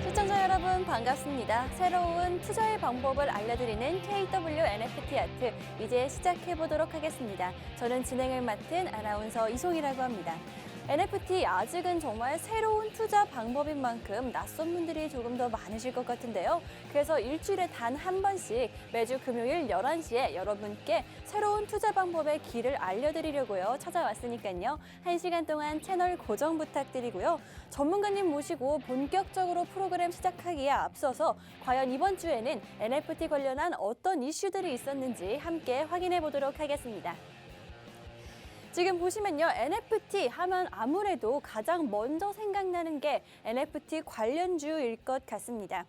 시청자 여러분 반갑습니다. 새로운 투자의 방법을 알려드리는 KW NFT 아트 이제 시작해보도록 하겠습니다. 저는 진행을 맡은 아나운서 이송이라고 합니다. NFT 아직은 정말 새로운 투자 방법인 만큼 낯선 분들이 조금 더 많으실 것 같은데요. 그래서 일주일에 단 한 번씩 매주 금요일 11시에 여러분께 새로운 투자 방법의 길을 알려드리려고요. 찾아왔으니까요. 1시간 동안 채널 고정 부탁드리고요. 전문가님 모시고 본격적으로 프로그램 시작하기에 앞서서 과연 이번 주에는 NFT 관련한 어떤 이슈들이 있었는지 함께 확인해 보도록 하겠습니다. 지금 보시면요, NFT 하면 아무래도 가장 먼저 생각나는 게 NFT 관련주일 것 같습니다.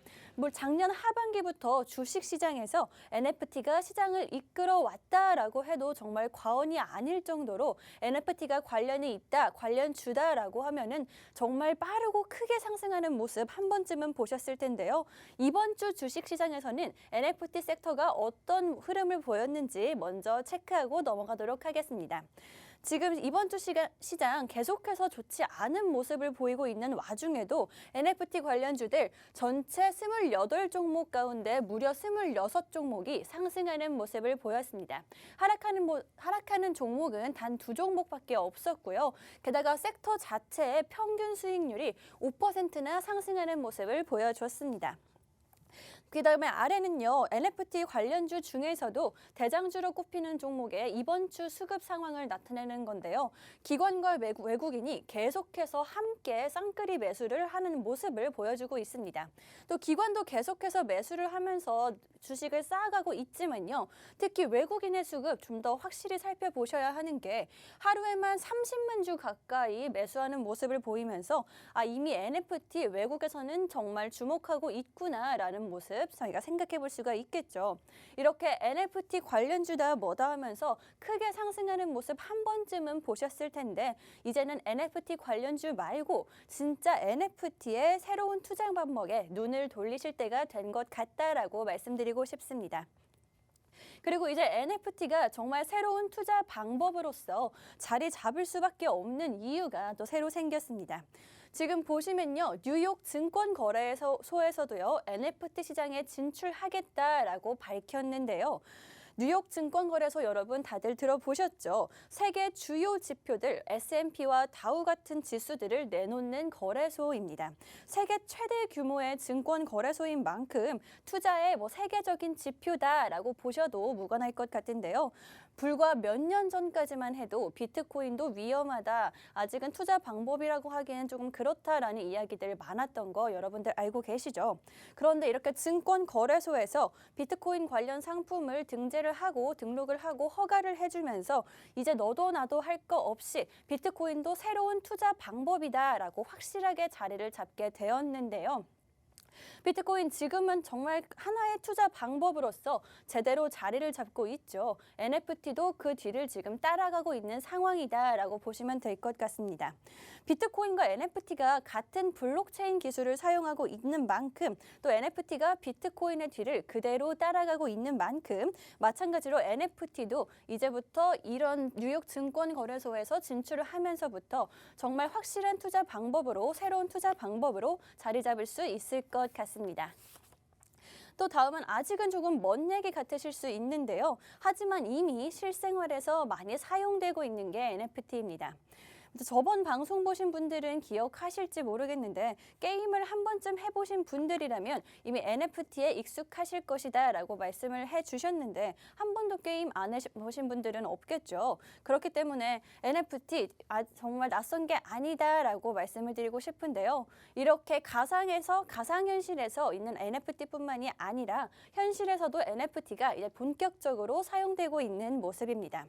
작년 하반기부터 주식시장에서 NFT가 시장을 이끌어 왔다라고 해도 정말 과언이 아닐 정도로 NFT가 관련이 있다, 관련주다라고 하면은 정말 빠르고 크게 상승하는 모습 한 번쯤은 보셨을 텐데요. 이번 주 주식시장에서는 NFT 섹터가 어떤 흐름을 보였는지 먼저 체크하고 넘어가도록 하겠습니다. 지금 이번 주 시장 계속해서 좋지 않은 모습을 보이고 있는 와중에도 NFT 관련주들 전체 28종목 가운데 무려 26종목이 상승하는 모습을 보였습니다. 하락하는 종목은 단 2종목밖에 없었고요. 게다가 섹터 자체의 평균 수익률이 5%나 상승하는 모습을 보여줬습니다. 그다음에 아래는요, NFT 관련주 중에서도 대장주로 꼽히는 종목의 이번 주 수급 상황을 나타내는 건데요. 기관과 외국인이 계속해서 함께 쌍끌이 매수를 하는 모습을 보여주고 있습니다. 또 기관도 계속해서 매수를 하면서 주식을 쌓아가고 있지만요. 특히 외국인의 수급 좀 더 확실히 살펴보셔야 하는 게 하루에만 30만 주 가까이 매수하는 모습을 보이면서 이미 NFT 외국에서는 정말 주목하고 있구나라는 모습 저희가 생각해 볼 수가 있겠죠. 이렇게 NFT 관련주다 뭐다 하면서 크게 상승하는 모습 한 번쯤은 보셨을 텐데 이제는 NFT 관련주 말고 진짜 NFT의 새로운 투자 방법에 눈을 돌리실 때가 된 것 같다라고 말씀드리고 싶습니다. 그리고 이제 NFT가 정말 새로운 투자 방법으로서 자리 잡을 수밖에 없는 이유가 또 새로 생겼습니다. 지금 보시면요, 뉴욕 증권거래소에서도요, NFT 시장에 진출하겠다라고 밝혔는데요. 뉴욕 증권거래소 여러분 다들 들어보셨죠? 세계 주요 지표들 S&P와 다우 같은 지수들을 내놓는 거래소입니다. 세계 최대 규모의 증권 거래소인 만큼 투자의 세계적인 지표다라고 보셔도 무관할 것 같은데요. 불과 몇 년 전까지만 해도 비트코인도 위험하다, 아직은 투자 방법이라고 하기에는 조금 그렇다라는 이야기들 많았던 거 여러분들 알고 계시죠? 그런데 이렇게 증권 거래소에서 비트코인 관련 상품을 등록을 하고 허가를 해주면서 이제 너도 나도 할 거 없이 비트코인도 새로운 투자 방법이다라고 확실하게 자리를 잡게 되었는데요. 비트코인 지금은 정말 하나의 투자 방법으로서 제대로 자리를 잡고 있죠. NFT도 그 뒤를 지금 따라가고 있는 상황이다라고 보시면 될 것 같습니다. 비트코인과 NFT가 같은 블록체인 기술을 사용하고 있는 만큼 또 NFT가 비트코인의 뒤를 그대로 따라가고 있는 만큼 마찬가지로 NFT도 이제부터 이런 뉴욕 증권거래소에서 진출을 하면서부터 정말 확실한 투자 방법으로, 새로운 투자 방법으로 자리 잡을 수 있을 것 같습니다. 또 다음은 아직은 조금 먼 얘기 같으실 수 있는데요. 하지만 이미 실생활에서 많이 사용되고 있는 게 NFT입니다. 저번 방송 보신 분들은 기억하실지 모르겠는데 게임을 한 번쯤 해보신 분들이라면 이미 NFT에 익숙하실 것이다 라고 말씀을 해주셨는데 한 번도 게임 안 해보신 분들은 없겠죠. 그렇기 때문에 NFT 정말 낯선 게 아니다 라고 말씀을 드리고 싶은데요. 이렇게 가상현실에서 있는 NFT뿐만이 아니라 현실에서도 NFT가 이제 본격적으로 사용되고 있는 모습입니다.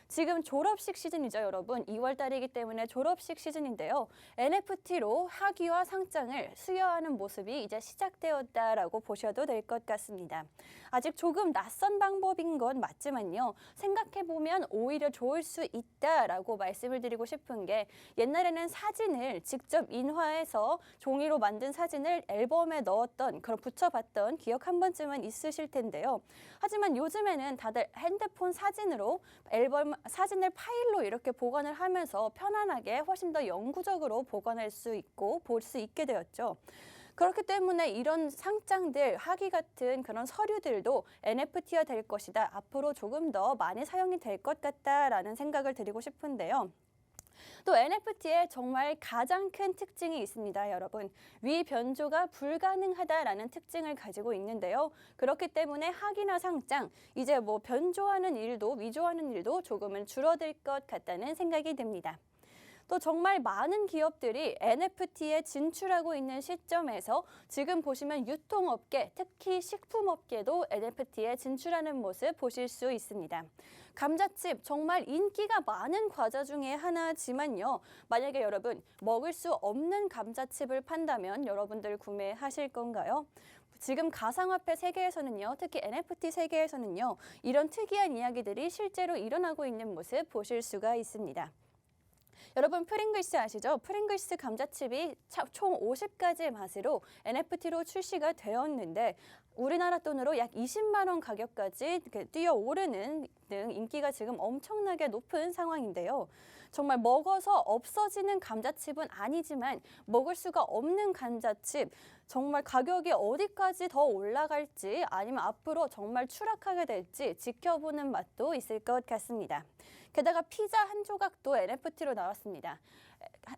지금 졸업식 시즌이죠, 여러분. 2월 달이기 때문에 졸업식 시즌인데요. NFT로 학위와 상장을 수여하는 모습이 이제 시작되었다라고 보셔도 될 것 같습니다. 아직 조금 낯선 방법인 건 맞지만요. 생각해보면 오히려 좋을 수 있다라고 말씀을 드리고 싶은 게 옛날에는 사진을 직접 인화해서 종이로 만든 사진을 앨범에 넣었던, 그런 붙여봤던 기억 한 번쯤은 있으실 텐데요. 하지만 요즘에는 다들 핸드폰 사진으로 사진을 파일로 이렇게 보관을 하면서 편안하게 훨씬 더 영구적으로 보관할 수 있고 볼 수 있게 되었죠. 그렇기 때문에 이런 상장들, 학위 같은 그런 서류들도 NFT화 될 것이다. 앞으로 조금 더 많이 사용이 될 것 같다라는 생각을 드리고 싶은데요. 또 NFT에 정말 가장 큰 특징이 있습니다, 여러분. 위변조가 불가능하다라는 특징을 가지고 있는데요. 그렇기 때문에 학위나 상장, 이제 뭐 변조하는 일도 위조하는 일도 조금은 줄어들 것 같다는 생각이 듭니다. 또 정말 많은 기업들이 NFT에 진출하고 있는 시점에서 지금 보시면 유통업계, 특히 식품업계도 NFT에 진출하는 모습 보실 수 있습니다. 감자칩 정말 인기가 많은 과자 중에 하나지만요. 만약에 여러분 먹을 수 없는 감자칩을 판다면 여러분들 구매하실 건가요? 지금 가상화폐 세계에서는요, 특히 NFT 세계에서는요, 이런 특이한 이야기들이 실제로 일어나고 있는 모습 보실 수가 있습니다. 여러분 프링글스 아시죠? 프링글스 감자칩이 총 50가지 맛으로 NFT로 출시가 되었는데 우리나라 돈으로 약 20만 원 가격까지 뛰어오르는 등 인기가 지금 엄청나게 높은 상황인데요. 정말 먹어서 없어지는 감자칩은 아니지만 먹을 수가 없는 감자칩, 정말 가격이 어디까지 더 올라갈지 아니면 앞으로 정말 추락하게 될지 지켜보는 맛도 있을 것 같습니다. 게다가 피자 한 조각도 NFT로 나왔습니다.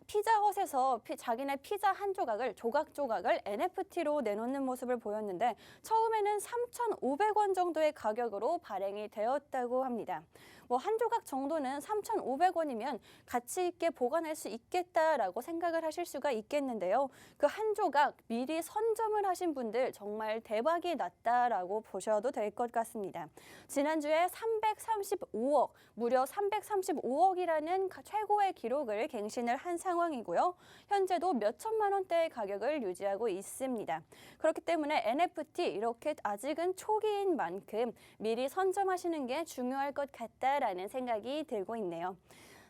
피자헛에서 자기네 피자 한 조각을 조각조각을 NFT로 내놓는 모습을 보였는데 처음에는 3,500원 정도의 가격으로 발행이 되었다고 합니다. 뭐 한 조각 정도는 3,500원이면 가치 있게 보관할 수 있겠다라고 생각을 하실 수가 있겠는데요. 그 한 조각 미리 선점을 하신 분들 정말 대박이 났다라고 보셔도 될 것 같습니다. 지난주에 335억, 무려 335억이라는 최고의 기록을 갱신을 한 상황이고요. 현재도 몇 천만 원대의 가격을 유지하고 있습니다. 그렇기 때문에 NFT 이렇게 아직은 초기인 만큼 미리 선점하시는 게 중요할 것 같다라는 생각이 들고 있네요.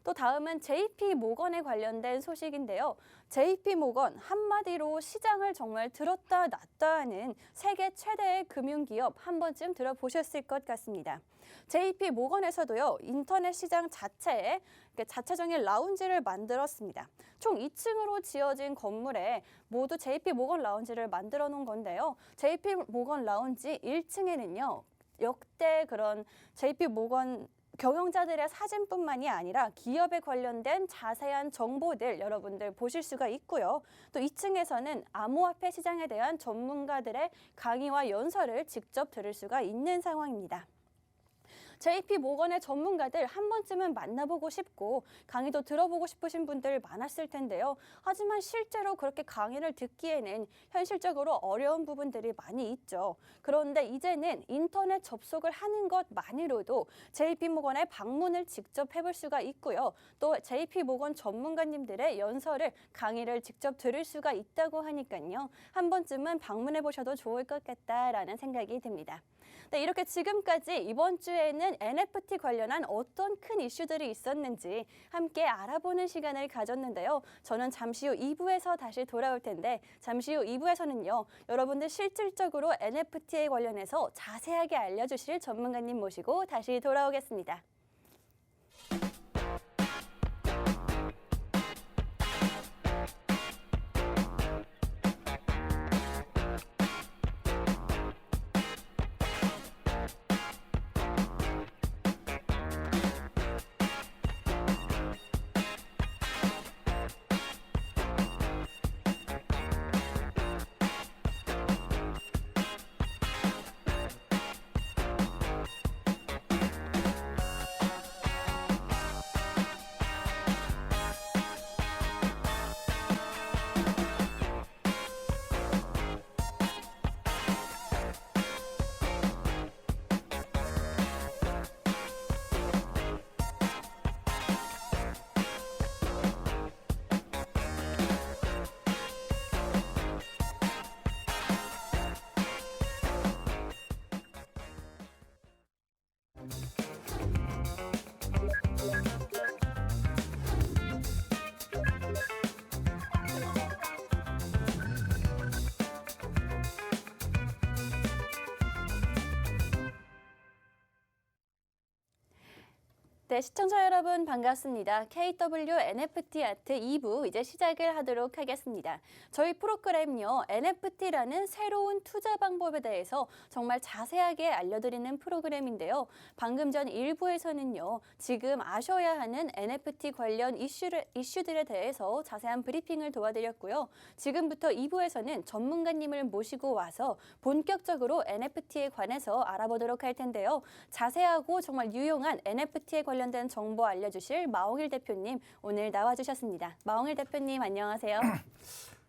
또 다음은 JP 모건에 관련된 소식인데요. JP 모건 한마디로 시장을 정말 들었다 놨다 하는 세계 최대의 금융기업 한 번쯤 들어보셨을 것 같습니다. JP 모건에서도요. 인터넷 시장 자체에 자체적인 라운지를 만들었습니다. 총 2층으로 지어진 건물에 모두 JP 모건 라운지를 만들어 놓은 건데요. JP 모건 라운지 1층에는요. 역대 그런 JP 모건 경영자들의 사진뿐만이 아니라 기업에 관련된 자세한 정보들 여러분들 보실 수가 있고요. 또 2층에서는 암호화폐 시장에 대한 전문가들의 강의와 연설을 직접 들을 수가 있는 상황입니다. JP 모건의 전문가들 한 번쯤은 만나보고 싶고 강의도 들어보고 싶으신 분들 많았을 텐데요. 하지만 실제로 그렇게 강의를 듣기에는 현실적으로 어려운 부분들이 많이 있죠. 그런데 이제는 인터넷 접속을 하는 것만으로도 JP 모건의 방문을 직접 해볼 수가 있고요. 또 JP 모건 전문가님들의 연설을 강의를 직접 들을 수가 있다고 하니까요. 한 번쯤은 방문해 보셔도 좋을 것 같다라는 생각이 듭니다. 네, 이렇게 지금까지 이번 주에는 NFT 관련한 어떤 큰 이슈들이 있었는지 함께 알아보는 시간을 가졌는데요. 저는 잠시 후 2부에서 다시 돌아올 텐데 잠시 후 2부에서는요. 여러분들 실질적으로 NFT에 관련해서 자세하게 알려주실 전문가님 모시고 다시 돌아오겠습니다. 네, 시청자 여러분 반갑습니다. KW NFT 아트 2부 이제 시작을 하도록 하겠습니다. 저희 프로그램요, NFT라는 새로운 투자 방법에 대해서 정말 자세하게 알려드리는 프로그램인데요. 방금 전 1부에서는요, 지금 아셔야 하는 NFT 관련 이슈들에 대해서 자세한 브리핑을 도와드렸고요. 지금부터 2부에서는 전문가님을 모시고 와서 본격적으로 NFT에 관해서 알아보도록 할 텐데요. 자세하고 정말 유용한 NFT에 관련된 정보 알려주실 마홍일 대표님 오늘 나와주셨습니다. 마홍일 대표님 안녕하세요.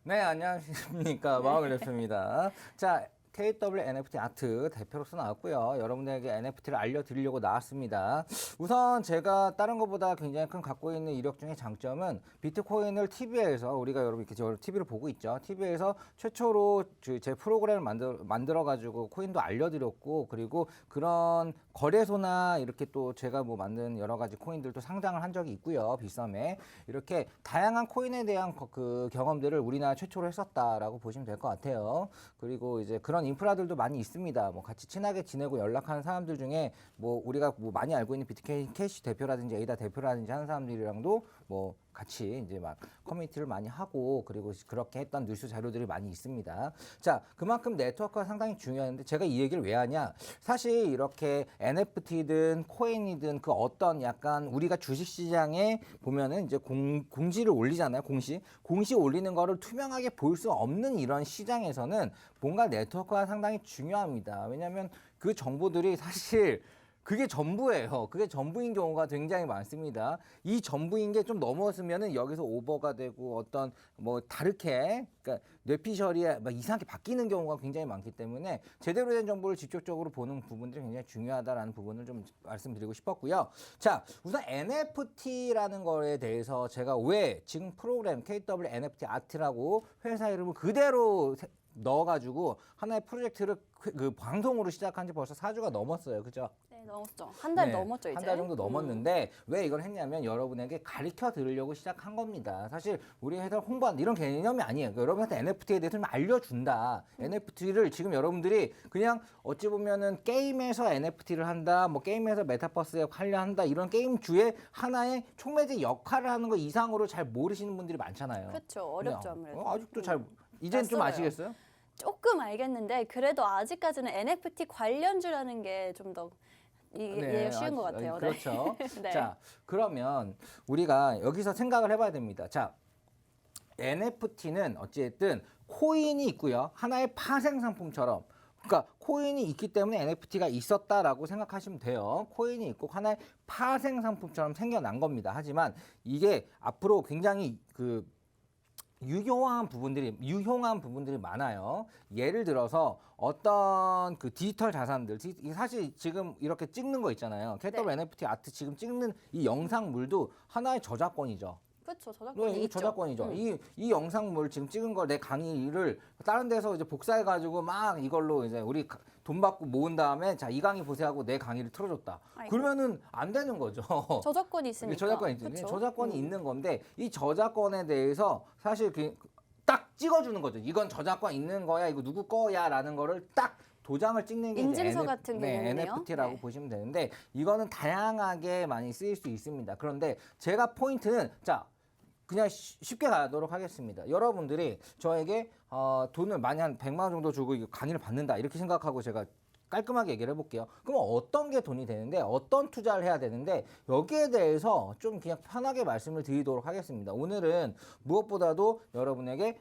네, 안녕하십니까. 마홍일 대표입니다. 자, KW NFT 아트 대표로서 나왔고요. 여러분들에게 NFT를 알려드리려고 나왔습니다. 우선 제가 다른 것보다 굉장히 큰 갖고 있는 이력 중에 장점은 비트코인을 TV에서 우리가 여러분 이렇게 TV를 보고 있죠. TV에서 최초로 제 프로그램을 만들어가지고 코인도 알려드렸고 그리고 그런 거래소나 이렇게 또 제가 뭐 만든 여러 가지 코인들도 상장을 한 적이 있고요. 빗썸에 이렇게 다양한 코인에 대한 그 경험들을 우리나라 최초로 했었다라고 보시면 될 것 같아요. 그리고 이제 그런 인프라들도 많이 있습니다. 뭐 같이 친하게 지내고 연락하는 사람들 중에 뭐 우리가 뭐 많이 알고 있는 비트코인 캐시 대표라든지 에이다 대표라든지 하는 사람들이랑도 뭐 같이 이제 막 커뮤니티를 많이 하고 그리고 그렇게 했던 뉴스 자료들이 많이 있습니다. 자, 그만큼 네트워크가 상당히 중요한데 제가 이 얘기를 왜 하냐? 사실 이렇게 NFT든 코인이든 그 어떤 약간 우리가 주식시장에 보면은 이제 공시를 올리잖아요. 공시 올리는 거를 투명하게 볼 수 없는 이런 시장에서는 뭔가 네트워크가 상당히 중요합니다. 왜냐하면 그 정보들이 사실 그게 전부예요. 그게 전부인 경우가 굉장히 많습니다. 이 전부인 게 좀 넘어서면은 여기서 오버가 되고 어떤 뭐 다르게 그러니까 뇌피셜이 막 이상하게 바뀌는 경우가 굉장히 많기 때문에 제대로 된 정보를 직접적으로 보는 부분들이 굉장히 중요하다라는 부분을 좀 말씀드리고 싶었고요. 자, 우선 NFT라는 거에 대해서 제가 왜 지금 프로그램 KW NFT 아트라고 회사 이름을 그대로 넣어가지고 하나의 프로젝트를 그 방송으로 시작한 지 벌써 4주가 넘었어요. 그죠? 네, 넘었죠. 한 달 네, 넘었죠, 이제. 한 달 정도 넘었는데 왜 이걸 했냐면 여러분에게 가르쳐 드리려고 시작한 겁니다. 사실 우리 회사 홍보한다 이런 개념이 아니에요. 여러분한테 NFT에 대해서 좀 알려준다. NFT를 지금 여러분들이 그냥 어찌 보면은 게임에서 NFT를 한다, 뭐 게임에서 메타버스에 관련한다 이런 게임주의 하나의 촉매제 역할을 하는 거 이상으로 잘 모르시는 분들이 많잖아요. 그렇죠. 어렵죠, 아무래도. 아직도 잘 이제는 좀 낯설어요. 아시겠어요? 조금 알겠는데 그래도 아직까지는 NFT 관련주라는 게 좀 더 이해가 쉬운 것 같아요. 그렇죠. 네. 자, 그러면 우리가 여기서 생각을 해봐야 됩니다. 자, NFT는 어쨌든 코인이 있고요. 하나의 파생 상품처럼. 그러니까 코인이 있기 때문에 NFT가 있었다라고 생각하시면 돼요. 코인이 있고 하나의 파생 상품처럼 생겨난 겁니다. 하지만 이게 앞으로 굉장히 유효한 부분들이 많아요. 예를 들어서 어떤 그 디지털 자산들, 사실 지금 이렇게 찍는 거 있잖아요. KW 네. NFT 아트 지금 찍는 이 영상물도 하나의 저작권이죠. 그렇죠. 저작권이 네, 있죠. 저작권이죠. 이 영상물 지금 찍은 걸 내 강의를 다른 데서 이제 복사해가지고 막 이걸로 이제 우리 돈 받고 모은 다음에 자, 이 강의 보세요 하고 내 강의를 틀어줬다. 아이고. 그러면은 안 되는 거죠. 저작권이 있으니까. 저작권이 있죠. 그쵸? 저작권이 있는 건데 이 저작권에 대해서 사실 딱 찍어주는 거죠. 이건 저작권 있는 거야. 이거 누구 거야라는 거를 딱 도장을 찍는 게 인증서 같은 개념이네요. NFT라고 네. 보시면 되는데 이거는 다양하게 많이 쓰일 수 있습니다. 그런데 제가 포인트는 자 그냥 쉽게 가도록 하겠습니다. 여러분들이 저에게 돈을 많이 한 100만 원 정도 주고 강의를 받는다 이렇게 생각하고 제가 깔끔하게 얘기를 해볼게요. 그럼 어떤 게 돈이 되는데 어떤 투자를 해야 되는데 여기에 대해서 좀 그냥 편하게 말씀을 드리도록 하겠습니다. 오늘은 무엇보다도 여러분에게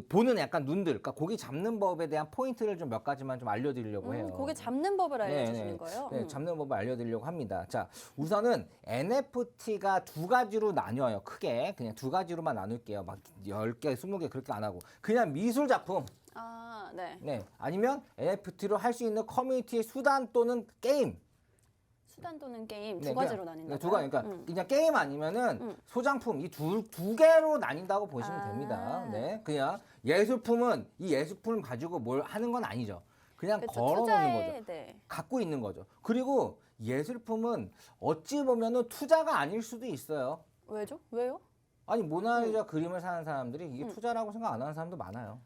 보는 약간 눈들, 그러니까 고기 잡는 법에 대한 포인트를 좀 몇 가지만 좀 알려드리려고 해요. 고개 잡는 법을 알려주시는 거예요? 네, 잡는 법을 알려드리려고 합니다. 자, 우선은 NFT가 두 가지로 나뉘어요. 크게 그냥 두 가지로만 나눌게요. 막 10개, 20개 그렇게 안 하고 그냥 미술 작품. 아, 네. 네, 아니면 NFT로 할 수 있는 커뮤니티의 수단 또는 게임. 수단 또는 게임 네, 두 가지로 나뉜다. 두 가지. 그러니까 그냥 게임 아니면은 소장품 이 두 개로 나뉜다고 보시면 됩니다. 네, 그냥 예술품은 이 예술품을 가지고 뭘 하는 건 아니죠. 그냥 그쵸, 걸어놓는 거죠. 네. 갖고 있는 거죠. 그리고 예술품은 어찌 보면은 투자가 아닐 수도 있어요. 왜죠? 왜요? 아니 모나리자 그림을 사는 사람들이 이게 투자라고 생각 안 하는 사람도 많아요.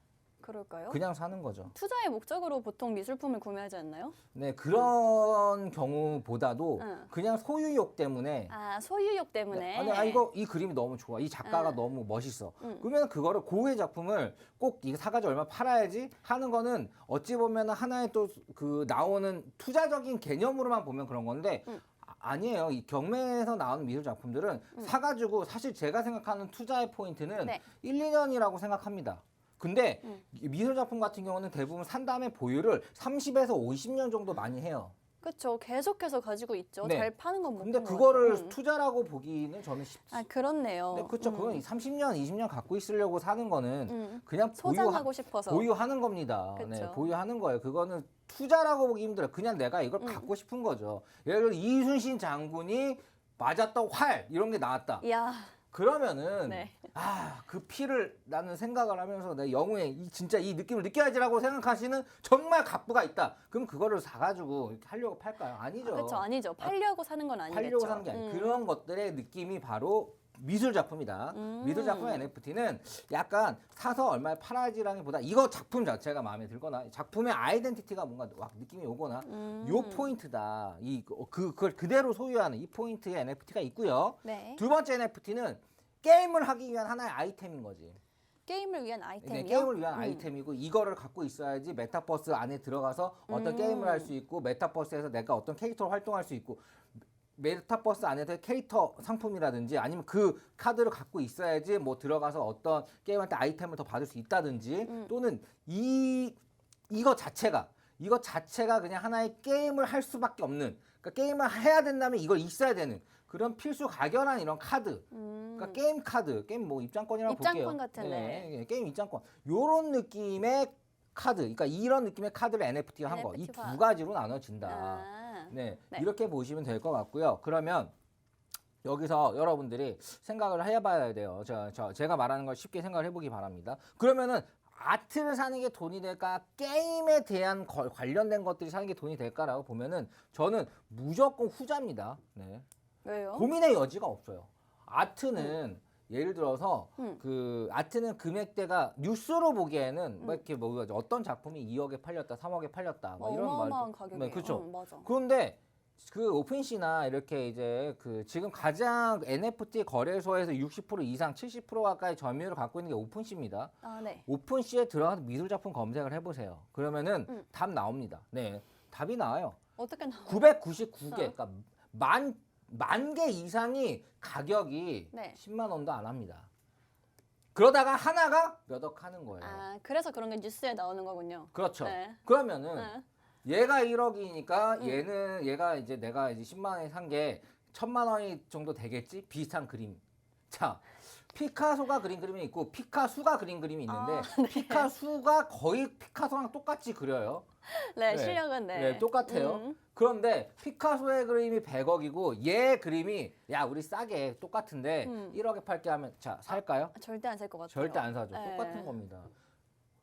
그럴까요? 그냥 사는 거죠. 투자의 목적으로 보통 미술품을 구매하지 않나요? 네, 그런 경우보다도 응. 그냥 소유욕 때문에 아, 소유욕 때문에. 이거 이 그림이 너무 좋아. 이 작가가 응. 너무 멋있어. 응. 그러면 그거를 고유의 작품을 꼭 이거 사가지고 얼마 팔아야지 하는 거는 어찌 보면 하나의 또 그 나오는 투자적인 개념으로만 보면 그런 건데 응. 아니에요. 이 경매에서 나오는 미술 작품들은 사가지고 사실 제가 생각하는 투자의 포인트는 네. 1, 2년이라고 생각합니다. 근데 응. 이 미술 작품 같은 경우는 대부분 산 다음에 보유를 30에서 50년 정도 많이 해요. 그렇죠. 계속해서 가지고 있죠. 네. 잘 파는 건 못 근데 본 것 그거를 같아요. 투자라고 보기는 저는 쉽지. 아, 그렇네요. 네, 그렇죠. 그건 30년, 20년 갖고 있으려고 사는 거는 그냥 소장하고 싶어서. 보유하는 겁니다. 네, 그쵸. 보유하는 거예요. 그거는 투자라고 보기 힘들어요. 그냥 내가 이걸 갖고 싶은 거죠. 예를 들어 이순신 장군이 맞았던 활 이런 게 나왔다. 이야. 그러면은 네. 그 피를 나는 생각을 하면서 내 영웅의 진짜 이 느낌을 느껴야지라고 생각하시는 정말 갑부가 있다. 그럼 그거를 사가지고 이렇게 하려고 팔까요? 아니죠. 그렇죠. 아니죠. 팔려고 사는 건 아니겠죠. 팔려고 사는 게 아니에요. 그런 것들의 느낌이 바로 미술 작품이다. 미술 작품 NFT는 약간 사서 얼마에 팔아야지라기보다 이거 작품 자체가 마음에 들거나 작품의 아이덴티티가 뭔가 막 느낌이 오거나 요 포인트다. 그걸 그대로 소유하는 이 포인트의 NFT가 있고요. 네. 두 번째 NFT는 게임을 하기 위한 하나의 아이템인 거지. 게임을 위한 네, 아이템이요? 게임을 위한 아이템이고 이거를 갖고 있어야지 메타버스 안에 들어가서 어떤 게임을 할 수 있고 메타버스에서 내가 어떤 캐릭터로 활동할 수 있고 메타버스 안에서 캐릭터 상품이라든지 아니면 그 카드를 갖고 있어야지 뭐 들어가서 어떤 게임할 때 아이템을 더 받을 수 있다든지 또는 이거 자체가 그냥 하나의 게임을 할 수밖에 없는 그러니까 게임을 해야 된다면 이걸 있어야 되는 그런 필수 각연한 이런 카드 그러니까 게임 카드 게임 뭐 입장권이라고 볼게요. 입장권 같은, 네. 게임 입장권 요런 느낌의 카드 그러니까 이런 느낌의 카드를 NFT가 한 거 이 NFT 화. 두 가지로 나눠진다. 아. 네, 네. 이렇게 보시면 될 것 같고요. 그러면 여기서 여러분들이 생각을 해봐야 돼요. 제가 말하는 걸 쉽게 생각을 해보기 바랍니다. 그러면은 아트를 사는 게 돈이 될까? 게임에 대한 관련된 것들이 사는 게 돈이 될까라고 보면은 저는 무조건 후자입니다. 네. 왜요? 고민의 여지가 없어요. 아트는 예를 들어서 그 아트는 금액대가 뉴스로 보기에는 뭐 이렇게 뭐 어떤 작품이 2억에 팔렸다, 3억에 팔렸다, 뭐 이런 어마어마한 말도 가격이에요. 그렇죠. 맞아. 그런데 그 오픈시나 이렇게 이제 그 지금 가장 NFT 거래소에서 60% 이상 70% 가까이 점유율을 갖고 있는 게 오픈시입니다. 아, 네. 오픈시에 들어가서 미술 작품 검색을 해보세요. 그러면은 답 나옵니다. 네, 답이 나와요. 어떻게 나와요? 999개, 그러니까 만 개 이상이 가격이 네. 10만 원도 안 합니다. 그러다가 하나가 몇 억 하는 거예요. 아, 그래서 그런 게 뉴스에 나오는 거군요. 그렇죠. 네. 그러면은 네. 얘가 1억이니까 얘가 이제 내가 이제 10만 원에 산 게 1000만 원이 정도 되겠지? 비슷한 그림. 자, 피카소가 그린 그림이 있고 피카수가 그린 그림이 있는데 아, 네. 피카수가 거의 피카소랑 똑같이 그려요. 네, 네. 실력은 네. 네, 똑같아요. 그런데 피카소의 그림이 100억이고 얘 그림이 야 우리 싸게 똑같은데 1억에 팔게 하면 자 살까요? 절대 안 살 것 같아요. 절대 안 사죠. 네. 똑같은 겁니다.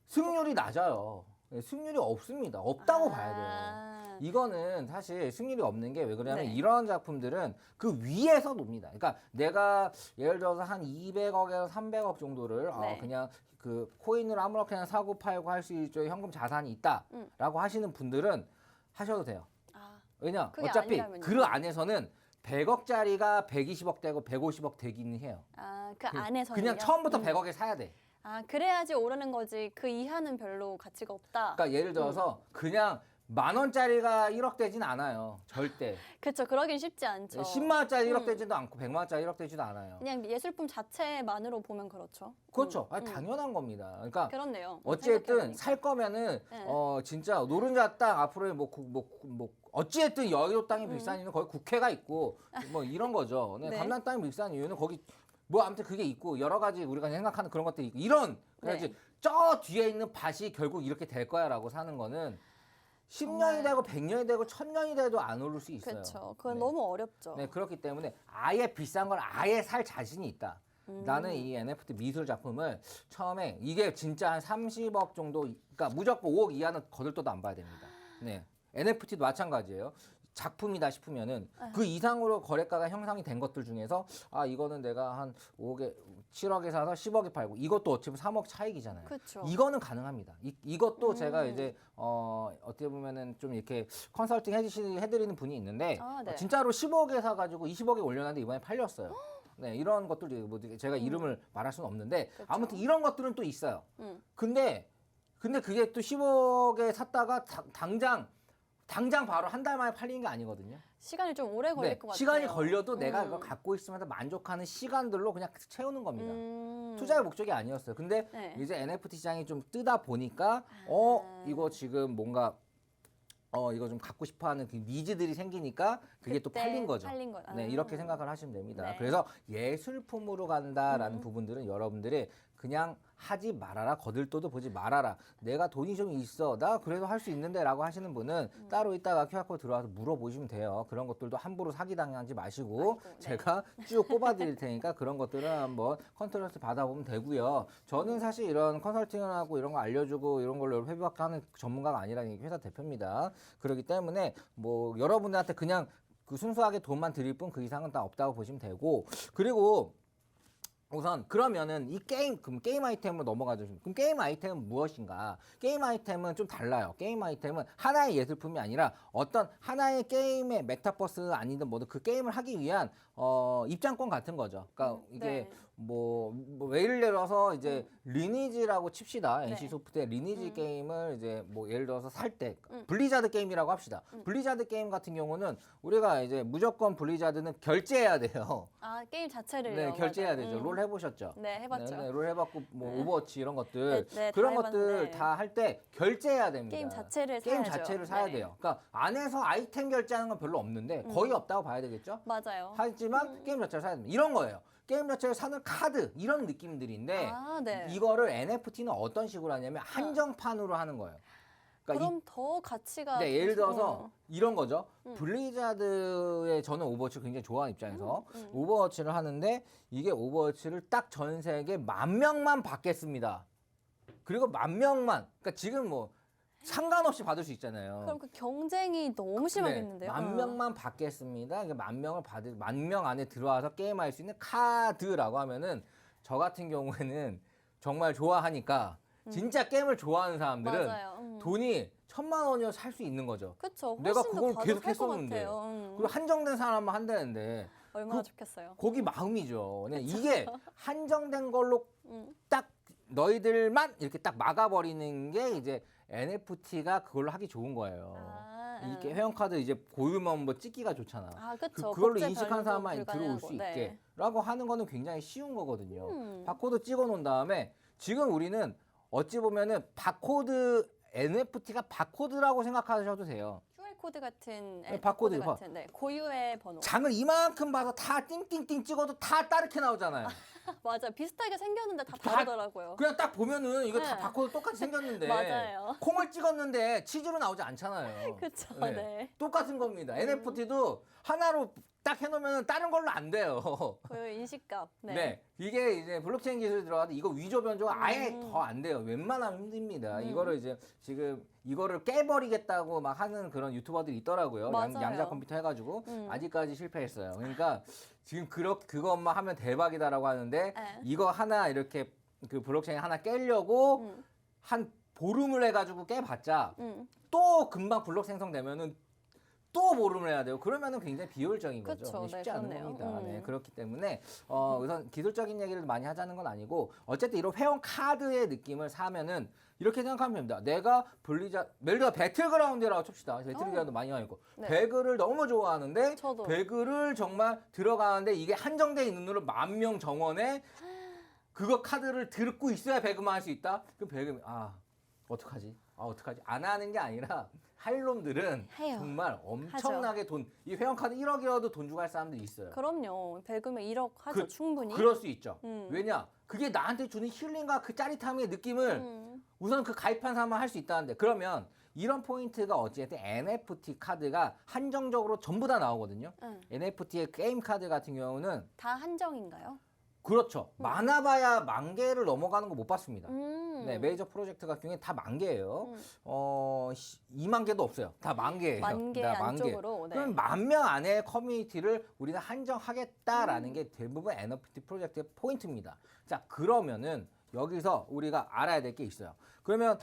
승률이 낮아요. 네, 승률이 없습니다. 없다고 봐야 돼요. 아. 이거는 사실 승률이 없는 게 왜 그러냐면 네. 이런 작품들은 그 위에서 놉니다. 그러니까 내가 예를 들어서 한 200억에서 300억 정도를 네. 그냥 그 코인으로 아무렇게나 사고 팔고 할 수 있죠. 현금 자산이 있다라고 하시는 분들은 하셔도 돼요. 아, 왜냐? 그게 어차피 아니라면요? 그 안에서는 100억짜리가 120억 되고 150억 되기는 해요. 아, 그 안에서는요? 그냥 처음부터 100억에 사야 돼. 아, 그래야지 오르는 거지. 그 이하는 별로 가치가 없다. 그러니까 예를 들어서 그냥 10,000원짜리가 1억 되진 않아요. 절대. 그렇죠. 그러긴 쉽지 않죠. 10만 원짜리 1억 되지도 않고 100만 원짜리 1억 되지도 않아요. 그냥 예술품 자체만으로 보면 그렇죠. 그렇죠. 아니, 당연한 겁니다. 그러니까 그렇네요. 어찌됐든 생각해보니까. 살 거면은 네. 진짜 노른자 땅 앞으로 뭐 어찌됐든 여의도 땅이 비싼 이유는 거기 국회가 있고 뭐 이런 거죠. 네, 네. 감남 땅이 비싼 이유는 거기 뭐 아무튼 그게 있고 여러 가지 우리가 생각하는 그런 것들이 있고 이런 그래야지 네. 저 뒤에 있는 밭이 결국 이렇게 될 거야라고 사는 거는 10년이 되고 100년이 되고 1000년이 돼도 안 오를 수 있어요. 그렇죠. 그건 네. 너무 어렵죠. 네, 그렇기 때문에 아예 비싼 걸 아예 살 자신이 있다. 나는 이 NFT 미술 작품을 처음에 이게 진짜 한 30억 정도, 그러니까 무조건 5억 이하는 거들떠도 안 봐야 됩니다. 네, NFT도 마찬가지예요. 작품이다 싶으면은 그 이상으로 거래가가 형성이 된 것들 중에서 아 이거는 내가 한 5억에 7억에 사서 10억에 팔고 이것도 어찌 보면 3억 차익이잖아요. 그렇죠. 이거는 가능합니다. 이것도 제가 이제 어떻게 보면은 좀 이렇게 컨설팅 해드리는 분이 있는데 아, 네. 진짜로 10억에 사가지고 20억에 올려놨는데 이번에 팔렸어요. 네, 이런 것들 뭐 제가 이름을 말할 수는 없는데 그렇죠. 아무튼 이런 것들은 또 있어요. 음. 근데 그게 또 10억에 샀다가 당장 바로 한 달 만에 팔리는 게 아니거든요. 시간이 좀 오래 걸릴 것 같아요. 시간이 걸려도 내가 이거 갖고 있으면서 만족하는 시간들로 그냥 채우는 겁니다. 투자의 목적이 아니었어요. 근데 네. 이제 NFT 시장이 좀 뜨다 보니까 이거 지금 뭔가 이거 좀 갖고 싶어하는 그 니즈들이 생기니까 그게 또 그때 팔린 거죠. 팔린 거. 네, 이렇게 생각을 하시면 됩니다. 네. 그래서 예술품으로 간다라는 부분들은 여러분들이 그냥 하지 말아라. 거들떠도 보지 말아라. 내가 돈이 좀 있어. 나 그래도 할 수 있는데 라고 하시는 분은 따로 이따가 QR코드 들어와서 물어보시면 돼요. 그런 것들도 함부로 사기당하지 마시고 네. 제가 쭉 뽑아드릴 테니까 그런 것들은 한번 컨설팅 받아보면 되고요. 저는 사실 이런 컨설팅을 하고 이런 거 알려주고 이런 걸로 회비받게 하는 전문가가 아니라는 회사 대표입니다. 그렇기 때문에 뭐 여러분들한테 그냥 그 순수하게 돈만 드릴 뿐 그 이상은 다 없다고 보시면 되고 그리고 우선 그러면은 그럼 게임 아이템으로 넘어가죠. 그럼 게임 아이템은 무엇인가? 게임 아이템은 좀 달라요. 게임 아이템은 하나의 예술품이 아니라 어떤 하나의 게임의 메타버스 아니든 뭐든 그 게임을 하기 위한 입장권 같은 거죠. 그러니까 이게 네. 뭐 예를 들어서 이제 리니지라고 칩시다. 네. NC 소프트의 리니지 게임을 이제 뭐 예를 들어서 살 때 블리자드 게임이라고 합시다. 블리자드 게임 같은 경우는 우리가 이제 무조건 블리자드는 결제해야 돼요. 아, 게임 자체를요. 네, 결제해야 맞아요. 되죠. 롤 해보셨죠? 네, 해봤죠. 네, 롤 해봤고 뭐 오버워치 이런 것들 네, 다 그런 해봤는데. 것들 다 할 때 결제해야 됩니다. 게임 자체를 게임 사야죠. 자체를 사야 네. 돼요. 그러니까 안에서 아이템 결제하는 건 별로 없는데 거의 없다고 봐야 되겠죠? 맞아요. 하지만 게임 자체를 사야 됩니다. 이런 거예요. 게임 자체를 사는 카드 이런 느낌들인데 아, 네. 이거를 NFT는 어떤 식으로 하냐면 한정판으로 하는 거예요. 그러니까 그럼 더 가치가 네, 예를 더- 들어서 이런 거죠. 블리자드의 저는 오버워치 굉장히 좋아하는 입장에서 오버워치를 하는데 이게 오버워치를 딱 전 세계 10,000명만 받겠습니다. 그리고 10,000명만. 그러니까 지금 뭐 상관없이 받을 수 있잖아요. 그럼 그 경쟁이 너무 심하겠는데요? 10,000명만 받겠습니다. 그러니까 10,000명 안에 들어와서 게임할 수 있는 카드라고 하면은 저 같은 경우에는 정말 좋아하니까 진짜 게임을 좋아하는 사람들은 맞아요. 돈이 1,000,000원이어 살 수 있는 거죠. 그렇죠. 내가 훨씬 더 그걸 계속 가격할 것 했었는데. 같아요. 그리고 한정된 사람만 한다는데 얼마나 좋겠어요. 거기 마음이죠. 네, 이게 한정된 걸로 음. 딱 너희들만 이렇게 딱 막아버리는 게 이제 NFT가 그걸로 하기 좋은 거예요. 아, 이게 회원카드 이제 고유면 뭐 찍기가 좋잖아. 아, 그쵸. 그걸로 복제 인식한 변경도 사람만 들어올 불가능하고. 수 네. 있게 라고 하는 거는 굉장히 쉬운 거거든요. 바코드 찍어 놓은 다음에 지금 우리는 어찌 보면은 바코드 NFT가 바코드라고 생각하셔도 돼요. QR 코드 같은 네, 바코드 봐. 같은 네, 고유의 번호. 장을 이만큼 봐서 다 띵띵띵 찍어도 다 따르게 나오잖아요. 맞아. 비슷하게 생겼는데 다 다- 다르더라고요. 그냥 딱 보면은 이거 다 네. 바코드 똑같이 생겼는데 맞아요. 콩을 찍었는데 치즈로 나오지 않잖아요. 그쵸, 네. 네. 똑같은 겁니다. NFT도 하나로 딱 해놓으면 다른 걸로 안 돼요. 고유 인식값. 네. 네. 이게 이제 블록체인 기술이 들어가도 이거 위조 변조가 아예 더 안 돼요. 웬만하면 힘듭니다. 이거를 이제 지금 이거를 깨버리겠다고 막 하는 그런 유튜버들이 있더라고요. 맞아요. 양자 컴퓨터 해가지고 아직까지 실패했어요. 그러니까 지금 그것만 하면 대박이다라고 하는데 네. 이거 하나 이렇게 그 블록체인 하나 깨려고 한 보름을 해가지고 깨봤자 또 금방 블록 생성되면은 또 보름을 해야 되고 그러면은 굉장히 비효율적인 거죠. 그쵸, 쉽지 네, 않은 그렇네요. 겁니다. 네, 그렇기 때문에 우선 기술적인 얘기를 많이 하자는 건 아니고 어쨌든 이런 회원 카드의 느낌을 사면은 이렇게 생각하면 됩니다. 내가 예를 들어 배틀그라운드라고 칩시다. 배틀그라운드 많이 하고 네. 배그를 너무 좋아하는데 저도. 배그를 정말 들어가는데 이게 한정돼 있는 눈으로 10,000명 정원에 그거 카드를 들고 있어야 배그만 할 수 있다. 그 배그 어떡하지? 어떡하지? 안 하는 게 아니라 할 놈들은 해요. 정말 엄청나게 이 회원카드 1억이라도 돈 주고 할 사람들이 있어요. 그럼요. 배그면 1억 하죠. 충분히. 그럴 수 있죠. 왜냐? 그게 나한테 주는 힐링과 그 짜릿함의 느낌을 우선 그 가입한 사람만 할 수 있다는데 그러면 이런 포인트가 어찌됐든 NFT 카드가 한정적으로 전부 다 나오거든요. NFT의 게임 카드 같은 경우는 다 한정인가요? 그렇죠. 많아봐야 10,000개를 넘어가는 거 못 봤습니다. 네, 음. 메이저 프로젝트 같은 경우에 다 10,000개예요. 2만 개도 없어요. 다 10,000개예요. 10,000개 안쪽으로. 네. 그럼 10,000명 안에 커뮤니티를 우리는 한정하겠다라는 게 대부분 NFT 프로젝트의 포인트입니다. 자, 그러면은 여기서 우리가 알아야 될 게 있어요. 그러면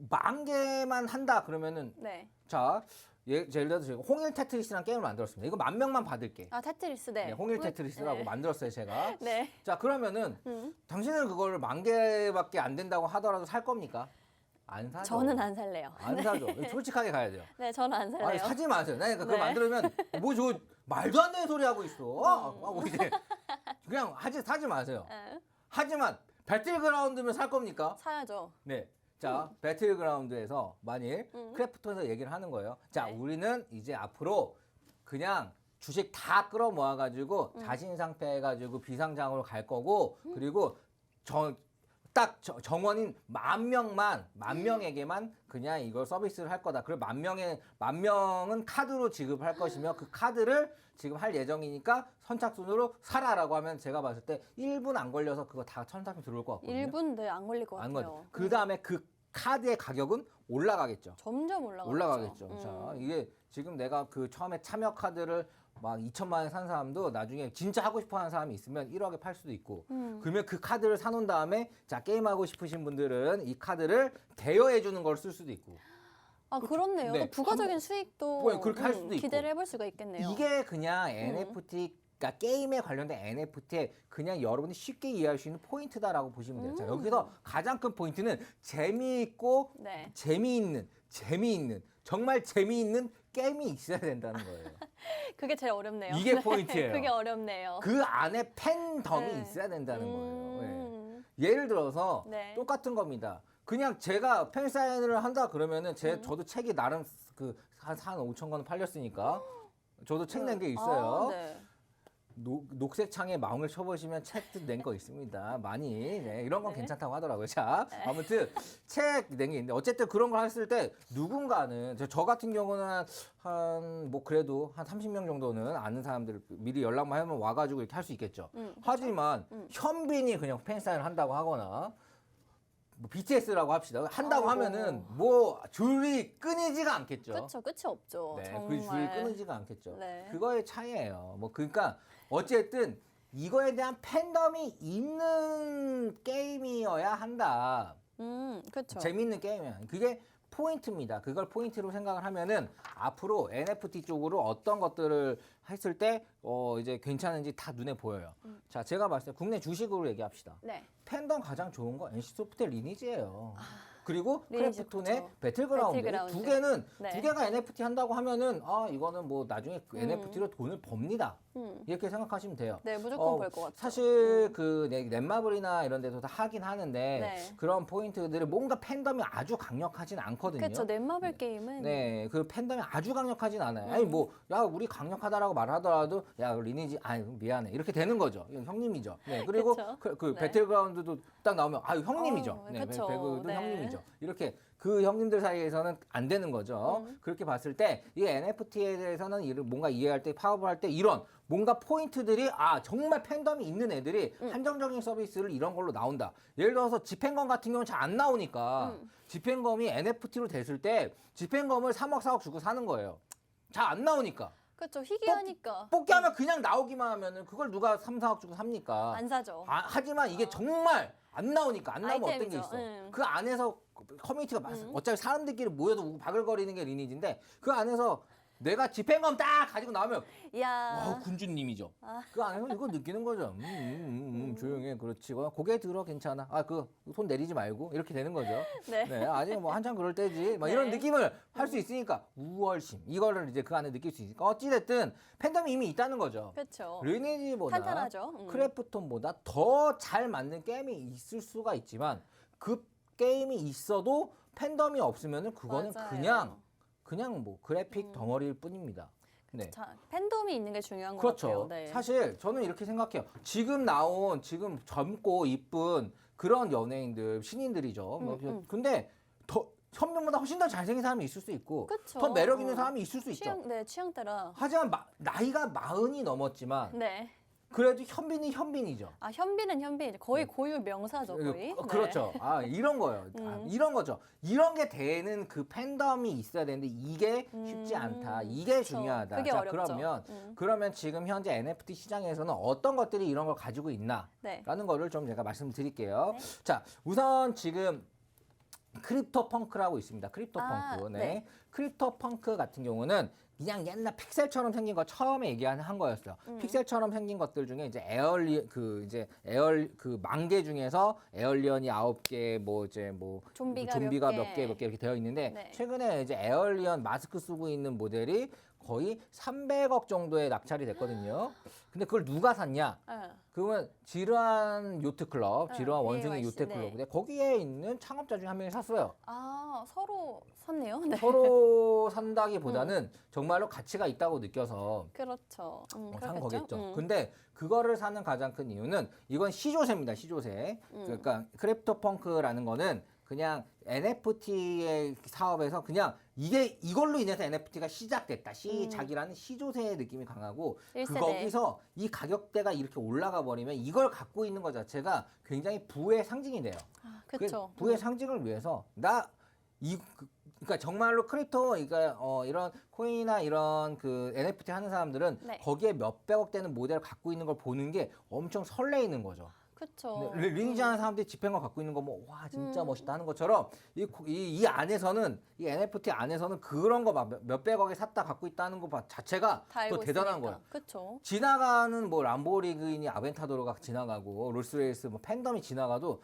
10,000개만 한다 그러면은 네. 자, 예를 들어서 제가 홍일 테트리스라는 게임을 만들었습니다. 이거 10,000명만 받을게. 아, 테트리스. 네. 네, 홍일 테트리스라고 네. 만들었어요, 제가. 네. 자, 그러면은 당신은 그걸 10,000개밖에 안 된다고 하더라도 살 겁니까? 안 사죠. 저는 안 살래요. 안 사죠. 솔직하게 가야 돼요. 네, 저는 안 살래요. 아니, 사지 마세요. 그러니까 그거 네. 만들면 뭐 저 말도 안 되는 소리 하고 있어. 뭐 이제 그냥 사지 마세요. 네. 하지만 배틀그라운드면 살 겁니까? 사야죠. 네. 자, 배틀그라운드에서 만일 크래프톤에서 얘기를 하는 거예요. 자, 네. 우리는 이제 앞으로 그냥 주식 다 끌어 모아가지고 자신 상폐해가지고 비상장으로 갈 거고 그리고 정원인 10,000명에게만 그냥 이걸 서비스를 할 거다. 그리고 10,000명은 카드로 지급할 것이며 그 카드를 지금 할 예정이니까 선착순으로 사라라고 하면 제가 봤을 때 1분 안 걸려서 그거 다 선착순 들어올 것 같거든요. 1분 네, 안 걸릴 것 안 같아요. 걸려. 그 다음에 그 카드의 가격은 올라가겠죠. 점점 올라가겠죠. 올라가겠죠. 자, 이게 지금 내가 그 처음에 참여 카드를 막 2천만 원에 산 사람도 나중에 진짜 하고 싶어 하는 사람이 있으면 1억에 팔 수도 있고 그러면 그 카드를 사놓은 다음에 자 게임하고 싶으신 분들은 이 카드를 대여해 주는 걸 쓸 수도 있고 아, 그렇네요. 네. 또 부가적인 수익도 뭐 그렇게 할 수도 있고. 기대를 해볼 수가 있겠네요. 이게 그냥 NFT 그러니까 게임에 관련된 NFT에 그냥 여러분이 쉽게 이해할 수 있는 포인트다라고 보시면 돼요. 자, 여기서 가장 큰 포인트는 재미있고 네. 재미있는 정말 재미있는 게임이 있어야 된다는 거예요. 그게 제일 어렵네요. 이게 네, 포인트예요. 그게 어렵네요. 그 안에 팬덤이 네. 있어야 된다는 거예요. 예. 음. 예를 들어서 네. 똑같은 겁니다. 그냥 제가 팬 사인을 한다 그러면은 저도 책이 나름 그 한 5천 권 팔렸으니까 저도 책 낸 게 있어요. 아, 네. 녹색 창에 마음을 쳐보시면 책도 낸 거 있습니다. 많이. 네, 이런 건 네. 괜찮다고 하더라고요. 자, 아무튼 책 낸 게 있는데 어쨌든 그런 걸 했을 때 누군가는 저 같은 경우는 한 뭐 그래도 한 30명 정도는 아는 사람들 미리 연락만 하면 와가지고 이렇게 할 수 있겠죠. 하지만 현빈이 그냥 팬사인을 한다고 하거나 뭐 BTS라고 합시다. 한다고 아이고. 하면은 뭐 줄이 끊이지가 않겠죠. 그렇죠. 끝이 없죠. 네, 정말. 그 줄이 끊이지가 않겠죠. 네. 그거의 차이예요. 뭐 그러니까 어쨌든 이거에 대한 팬덤이 있는 게임이어야 한다. 그렇죠. 재밌는 게임이야. 그게 포인트입니다. 그걸 포인트로 생각을 하면은 앞으로 NFT 쪽으로 어떤 것들을 했을 때 이제 괜찮은지 다 눈에 보여요. 자, 제가 봤을 때 국내 주식으로 얘기합시다. 네. 팬덤 가장 좋은 거 NC소프트 리니지예요. 그리고 리니지 크래프톤의 좋죠. 배틀그라운드. 배틀그라운드. 두 개는 네. 두 개가 NFT 한다고 하면은 이거는 뭐 나중에 NFT로 돈을 법니다. 이렇게 생각하시면 돼요. 네, 무조건 벌 것 같아요. 사실 그 넷마블이나 이런 데도 다 하긴 하는데 네. 그런 포인트들이 뭔가 팬덤이 아주 강력하진 않거든요. 그렇죠. 넷마블 게임은 네, 그 팬덤이 아주 강력하진 않아요. 아니 뭐, 야 우리 강력하다라고 말하더라도 야 리니지, 아니 미안해 이렇게 되는 거죠. 이건 형님이죠. 네, 그리고 그쵸. 그 네. 배틀그라운드도 딱 나오면 형님이죠. 네, 그쵸. 배그도 네. 형님이죠. 이렇게 그 형님들 사이에서는 안 되는 거죠. 그렇게 봤을 때 이 NFT에 대해서는 뭔가 이해할 때 파업을 할 때 이런 뭔가 포인트들이 정말 팬덤이 있는 애들이 한정적인 서비스를 이런 걸로 나온다. 예를 들어서 집행검 같은 경우는 잘 안 나오니까 집행검이 NFT로 됐을 때 집행검을 3억 4억 주고 사는 거예요. 잘 안 나오니까. 그렇죠. 희귀하니까 뽑기 하면 그냥 나오기만 하면은 그걸 누가 3, 4억 주고 삽니까? 안 사죠. 하지만 이게 정말 안 나오니까 안 나오면 어떤 게 아이템이죠. 있어? 그 안에서 커뮤니티가 어차피 사람들끼리 모여도 바글거리는 게 리니지인데 그 안에서 내가 집행검 딱 가지고 나오면 이야. 군주님이죠. 그 안에서 이거 느끼는 거죠. 조용해, 그렇지. 고개 들어, 괜찮아. 그 손 내리지 말고 이렇게 되는 거죠. 네. 네, 아직 뭐 한참 그럴 때지. 막 네. 이런 느낌을 할 수 있으니까 우월심 이거를 이제 그 안에 느낄 수 있으니까 어찌됐든 팬덤이 이미 있다는 거죠. 그렇죠. 리니지보다 탄탄하죠. 크래프톤보다 더 잘 맞는 게임이 있을 수가 있지만 그 게임이 있어도 팬덤이 없으면은 그거는 맞아요. 그냥 뭐 그래픽 덩어리일 뿐입니다. 네. 자, 팬덤이 있는 게 중요한 것 그렇죠. 같아요. 네. 사실 저는 이렇게 생각해요. 지금 젊고 이쁜 그런 연예인들, 신인들이죠. 근데 더 현명보다 훨씬 더 잘생긴 사람이 있을 수 있고 그쵸. 더 매력 있는 사람이 있을 수 있죠. 취향 따라. 하지만 나이가 40이 넘었지만 네. 그래도 현빈이 현빈이죠. 아, 현빈은 현빈. 거의 네. 고유 명사죠, 거의. 네. 그렇죠. 아, 이런 거예요. 이런 거죠. 이런 게 되는 그 팬덤이 있어야 되는데 이게 쉽지 않다. 이게 그쵸. 중요하다. 그게 자, 어렵죠. 그러면 지금 현재 NFT 시장에서는 어떤 것들이 이런 걸 가지고 있나? 네. 라는 거를 좀 제가 말씀드릴게요. 네. 자, 우선 지금 크립토 펑크라고 있습니다. 크립토 아, 펑크. 네. 네. 크립토 펑크 같은 경우는 그냥 옛날 픽셀처럼 생긴 거 처음에 얘기한 거였어요. 픽셀처럼 생긴 것들 중에 이제 그 만 개 중에서 에얼리언이 9개, 좀비가 몇 개 이렇게 되어 있는데 네. 최근에 이제 에얼리언 마스크 쓰고 있는 모델이 거의 300억 정도에 낙찰이 됐거든요. 근데 그걸 누가 샀냐? 그러면 지루한 요트 클럽, 지루한 원숭이 BAYC, 요트 클럽. 네. 근데 거기에 있는 창업자 중에 한 명이 샀어요. 아, 서로 샀네요. 네. 서로 산다기보다는 정말로 가치가 있다고 느껴서 그렇죠. 산 그렇겠죠. 거겠죠. 근데 그거를 사는 가장 큰 이유는 이건 시조세입니다. 시조세. 그러니까 크립토 펑크라는 거는 그냥 NFT의 사업에서 그냥 이걸로 인해서 NFT가 시작됐다. 시작이라는 시조세의 느낌이 강하고 일세대. 거기서 이 가격대가 이렇게 올라가 버리면 이걸 갖고 있는 것 자체가 굉장히 부의 상징이 돼요. 아, 그렇죠. 부의 상징을 위해서 그러니까 정말로 그러니까 이런 코인이나 이런 그 NFT 하는 사람들은 네. 거기에 몇백억 되는 모델을 갖고 있는 걸 보는 게 엄청 설레이는 거죠. 그렇죠. 리니지 하는 사람들이 집행을 갖고 있는 거 뭐 와 진짜 멋있다 하는 것처럼 이 안에서는 이 NFT 안에서는 그런 거 막 몇백억에 샀다 갖고 있다는 거 자체가 다 또 알고 대단한 있으니까. 거예요. 그렇죠. 지나가는 뭐 람보르기니 아벤타도르가 지나가고 롤스레이스 뭐 팬덤이 지나가도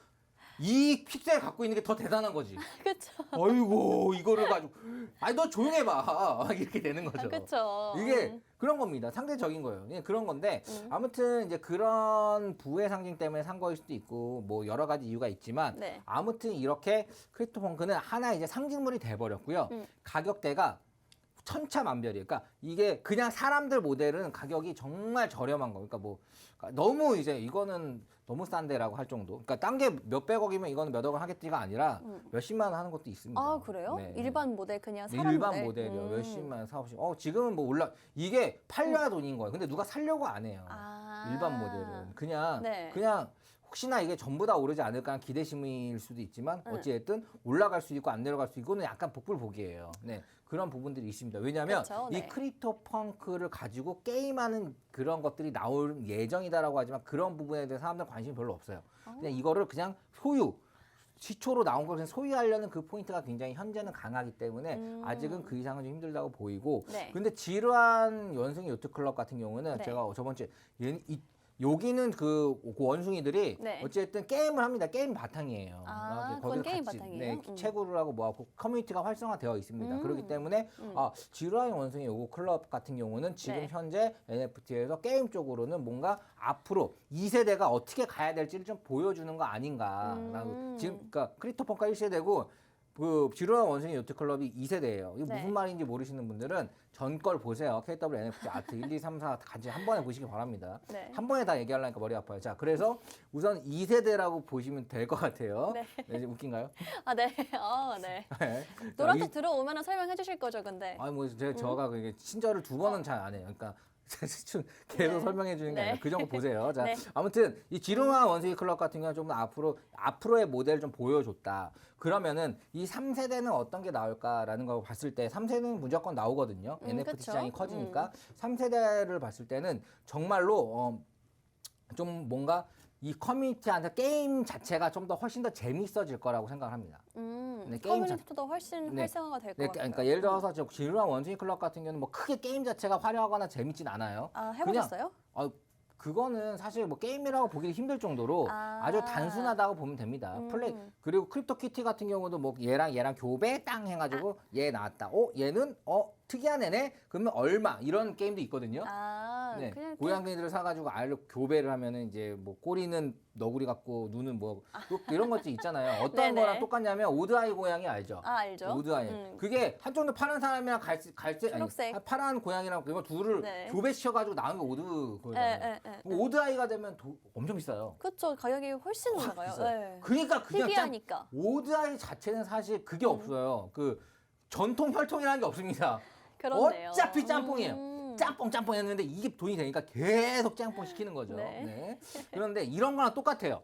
이 픽셀 갖고 있는 게 더 대단한 거지. 그렇죠. 어이구 이거를 가지고 아니 너 조용해봐 이렇게 되는 거죠. 그렇죠. 이게 그런 겁니다. 상대적인 거예요. 예, 그런 건데 아무튼 이제 그런 부의 상징 때문에 산 거일 수도 있고 뭐 여러 가지 이유가 있지만 네. 아무튼 이렇게 크립토펑크는 하나 이제 상징물이 돼버렸고요. 가격대가 천차만별이에요. 그러니까 이게 그냥 사람들 모델은 가격이 정말 저렴한 거. 그러니까 뭐 너무 이제 이거는 너무 싼데라고 할 정도. 그러니까 딴 게 몇백억이면 이거는 몇 억을 하겠지가 아니라 몇십만 원 하는 것도 있습니다. 아, 그래요? 네. 일반 모델 그냥 네, 사람 일반 모델? 모델이요. 몇십만, 사십십. 지금은 뭐 이게 팔려야 돈인 거예요. 근데 누가 살려고 안 해요. 아. 일반 모델은 그냥 네. 혹시나 이게 전부 다 오르지 않을까 하는 기대심일 수도 있지만 어찌됐든 올라갈 수 있고 안 내려갈 수 있고 이거는 약간 복불복이에요. 네. 그런 부분들이 있습니다. 왜냐하면 그렇죠, 이 네. 크립토 펑크를 가지고 게임하는 그런 것들이 나올 예정이다라고 하지만 그런 부분에 대해서 사람들 관심이 별로 없어요. 그냥 이거를 그냥 시초로 나온 걸 그냥 소유하려는 그 포인트가 굉장히 현재는 강하기 때문에 아직은 그 이상은 좀 힘들다고 보이고 네. 근데 지루한 원숭이 요트클럽 같은 경우는 네. 제가 저번 주에 여기는 그 원숭이들이 네. 어쨌든 게임을 합니다. 게임 바탕이에요. 그건 게임 같이, 바탕이에요? 채굴을 하고 뭐하고 커뮤니티가 활성화되어 있습니다. 그렇기 때문에 지루한 원숭이 요거 클럽 같은 경우는 지금 네. 현재 NFT에서 게임 쪽으로는 뭔가 앞으로 2세대가 어떻게 가야 될지를 좀 보여주는 거 아닌가라고 지금 그러니까 크립토펑크가 1세대고 그 지루한 원숭이 요트클럽이 2세대예요. 이게 네. 무슨 말인지 모르시는 분들은 전 걸 보세요. KW NFT 아트 1, 2, 3, 4 같이 한 번에 보시기 바랍니다. 네. 한 번에 다 얘기하려니까 머리 아파요. 자, 그래서 우선 2세대라고 보시면 될 것 같아요. 네. 네, 웃긴가요? 아, 네. 네. 네. 노란색 들어오면 설명해 주실 거죠, 근데? 아니 뭐 저가 그게 친절을 두 번은 잘 안 해요. 그러니까 계속 네. 설명해 주는 게 네. 아니라 그 정도 보세요. 자, 네. 아무튼 이 지루한 원숭이 클럽 같은 경우는 좀 앞으로의 모델을 좀 보여줬다. 그러면은 이 3세대는 어떤 게 나올까라는 걸 봤을 때 3세대는 무조건 나오거든요. NFT 그쵸. 시장이 커지니까 3세대를 봤을 때는 정말로 좀 뭔가 이 커뮤니티한테 게임 자체가 좀 더 훨씬 더 재밌어질 거라고 생각합니다. 네, 게임 커뮤니티도 훨씬 네. 활성화가 될 것 네, 같아요. 그러니까 예를 들어서 저 지루한 원숭이 클럽 같은 경우는 뭐 크게 게임 자체가 화려하거나 재밌진 않아요. 아, 해보셨어요? 그거는 사실 뭐 게임이라고 보기 힘들 정도로 아주 단순하다고 보면 됩니다. 그리고 크립토키티 같은 경우도 뭐 얘랑 교배 땅 해가지고 얘 나왔다. 얘는 특이한 애네. 그러면 얼마 이런 게임도 있거든요. 네, 그냥 고양이들을 사가지고 알로 교배를 하면은 이제 뭐 꼬리는 너구리 같고 눈은 뭐 이런 것도 있잖아요. 어떤 네네. 거랑 똑같냐면 오드아이 고양이 알죠? 알죠. 오드아이. 그게 한쪽은 파란 사람이랑 갈색 초록색. 파란 고양이랑 이거 둘을 네. 교배시켜가지고 나온 게 오드 거잖아요. 오드아이가 되면 엄청 비싸요. 그렇죠. 가격이 훨씬 올라가요. 네. 그러니까 그냥 희귀하니까. 오드아이 자체는 사실 그게 없어요. 그 전통 혈통이라는 게 없습니다. 그렇네요. 어차피 짬뽕이에요. 짬뽕 했는데 이게 돈이 되니까 계속 짬뽕 시키는 거죠. 네. 네. 그런데 이런 거랑 똑같아요.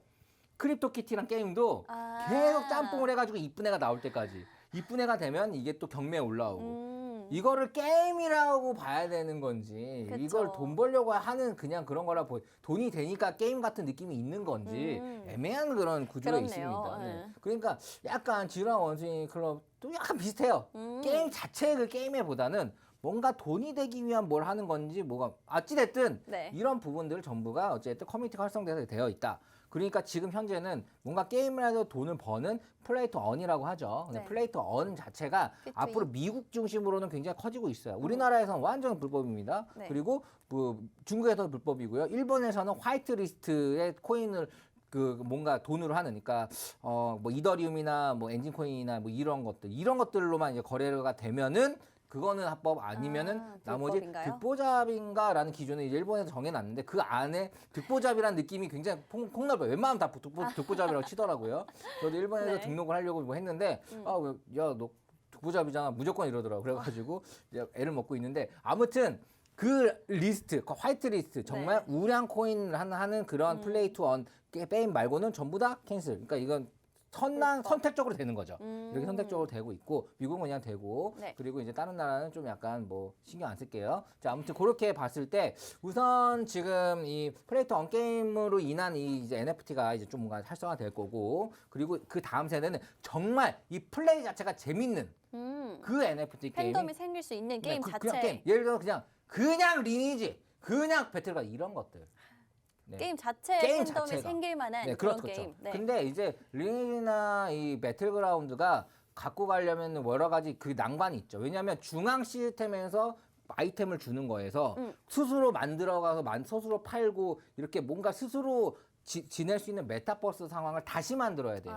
크립토키티랑 게임도 아. 계속 짬뽕을 해가지고 이쁜 애가 나올 때까지. 이쁜 애가 되면 이게 또 경매에 올라오고. 이거를 게임이라고 봐야 되는 건지 그쵸. 이걸 돈 벌려고 하는 그냥 그런 거라 돈이 되니까 게임 같은 느낌이 있는 건지 애매한 그런 구조가 그렇네요. 있습니다. 네. 네. 그러니까 약간 지루한 원숭이 클럽도 약간 비슷해요. 게임 자체의 그 게임에보다는 뭔가 돈이 되기 위한 뭘 하는 건지 뭐가 어찌됐든 네. 이런 부분들 전부가 어쨌든 커뮤니티가 활성돼서 되어 있다. 그러니까 지금 현재는 뭔가 게임을 해서 돈을 버는 플레이 투 언이라고 하죠. 근데 네. 플레이 투 언 자체가 P2E. 앞으로 미국 중심으로는 굉장히 커지고 있어요. 우리나라에서는 완전 불법입니다. 네. 그리고 뭐 중국에서 불법이고요. 일본에서는 화이트 리스트의 코인을 그 뭔가 돈으로 하는, 그러니까 뭐 이더리움이나 뭐 엔진 코인이나 뭐 이런 것들로만 이제 거래가 되면은 그거는 합법 아니면은 나머지 불법인가요? 득보잡인가라는 기준을 이제 일본에서 정해놨는데 그 안에 득보잡이라는 느낌이 굉장히 폭넓어요. 웬만하면 다 득보잡이라고 치더라고요. 저도 일본에서 네. 등록을 하려고 뭐 했는데 야 너 득보잡이잖아 무조건 이러더라고. 그래가지고 이제 애를 먹고 있는데 아무튼 그 리스트, 그 화이트 리스트 정말 네. 우량 코인 하는 그런 플레이 투 언 게임 말고는 전부 다 캔슬. 그러니까 이건 선택적으로 되는 거죠. 이렇게 선택적으로 되고 있고 미국은 그냥 되고 네. 그리고 이제 다른 나라는 좀 약간 뭐 신경 안 쓸게요. 자, 아무튼 그렇게 봤을 때 우선 지금 이 플레이 투 언 게임으로 인한 이 이제 NFT가 이제 좀 뭔가 활성화될 거고 그리고 그 다음 세대는 정말 이 플레이 자체가 재밌는 그 NFT 게임이 팬덤이 생길 수 있는 게임 네, 자체. 그냥 게임. 예를 들어 그냥 리니지, 그냥 배틀가 이런 것들. 네. 게임 자체에 게임 팬덤이 자체가. 생길 만한 네, 그런 그렇죠. 게임. 네. 근데 이제 리니지나 이 배틀그라운드가 갖고 가려면 여러 가지 그 난관이 있죠. 왜냐하면 중앙 시스템에서 아이템을 주는 거에서 스스로 만들어가서 스스로 팔고 이렇게 뭔가 스스로 지낼 수 있는 메타버스 상황을 다시 만들어야 돼요.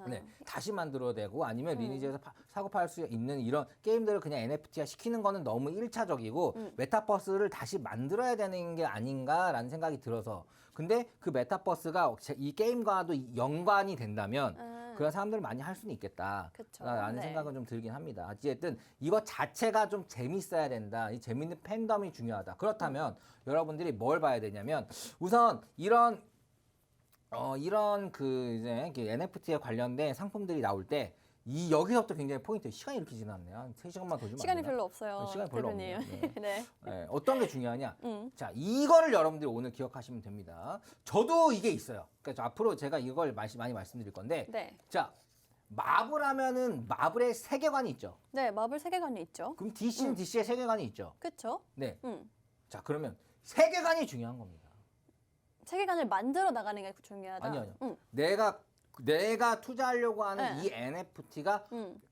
네, 다시 만들어야 되고 아니면 리니지에서 사고 팔 수 있는 이런 게임들을 그냥 NFT화 시키는 거는 너무 1차적이고 메타버스를 다시 만들어야 되는 게 아닌가라는 생각이 들어서 근데 그 메타버스가 이 게임과도 연관이 된다면 그런 사람들 많이 할 수는 있겠다. 그쵸. 라는 네. 생각은 좀 들긴 합니다. 어쨌든 이거 자체가 좀 재밌어야 된다. 이 재밌는 팬덤이 중요하다. 그렇다면 여러분들이 뭘 봐야 되냐면 우선 이런 그 이제 NFT에 관련된 상품들이 나올 때 여기서부터 굉장히 포인트. 시간이 이렇게 지났네요. 한 3시간만 더 주면 안 시간이 되나? 별로 없어요. 시간이 별로 대표님. 없네요. 네. 네. 네, 어떤 게 중요하냐? 자, 이거를 여러분들이 오늘 기억하시면 됩니다. 저도 이게 있어요. 그러니까 앞으로 제가 이걸 많이 말씀드릴 건데, 네. 자, 마블 하면은 마블의 세계관이 있죠. 네, 마블 세계관이 있죠. 그럼 DC는 DC의 세계관이 있죠. 그렇죠? 네. 자, 그러면 세계관이 중요한 겁니다. 세계관을 만들어 나가는 게 중요하다. 아니요. 내가 투자하려고 하는 네. 이 NFT가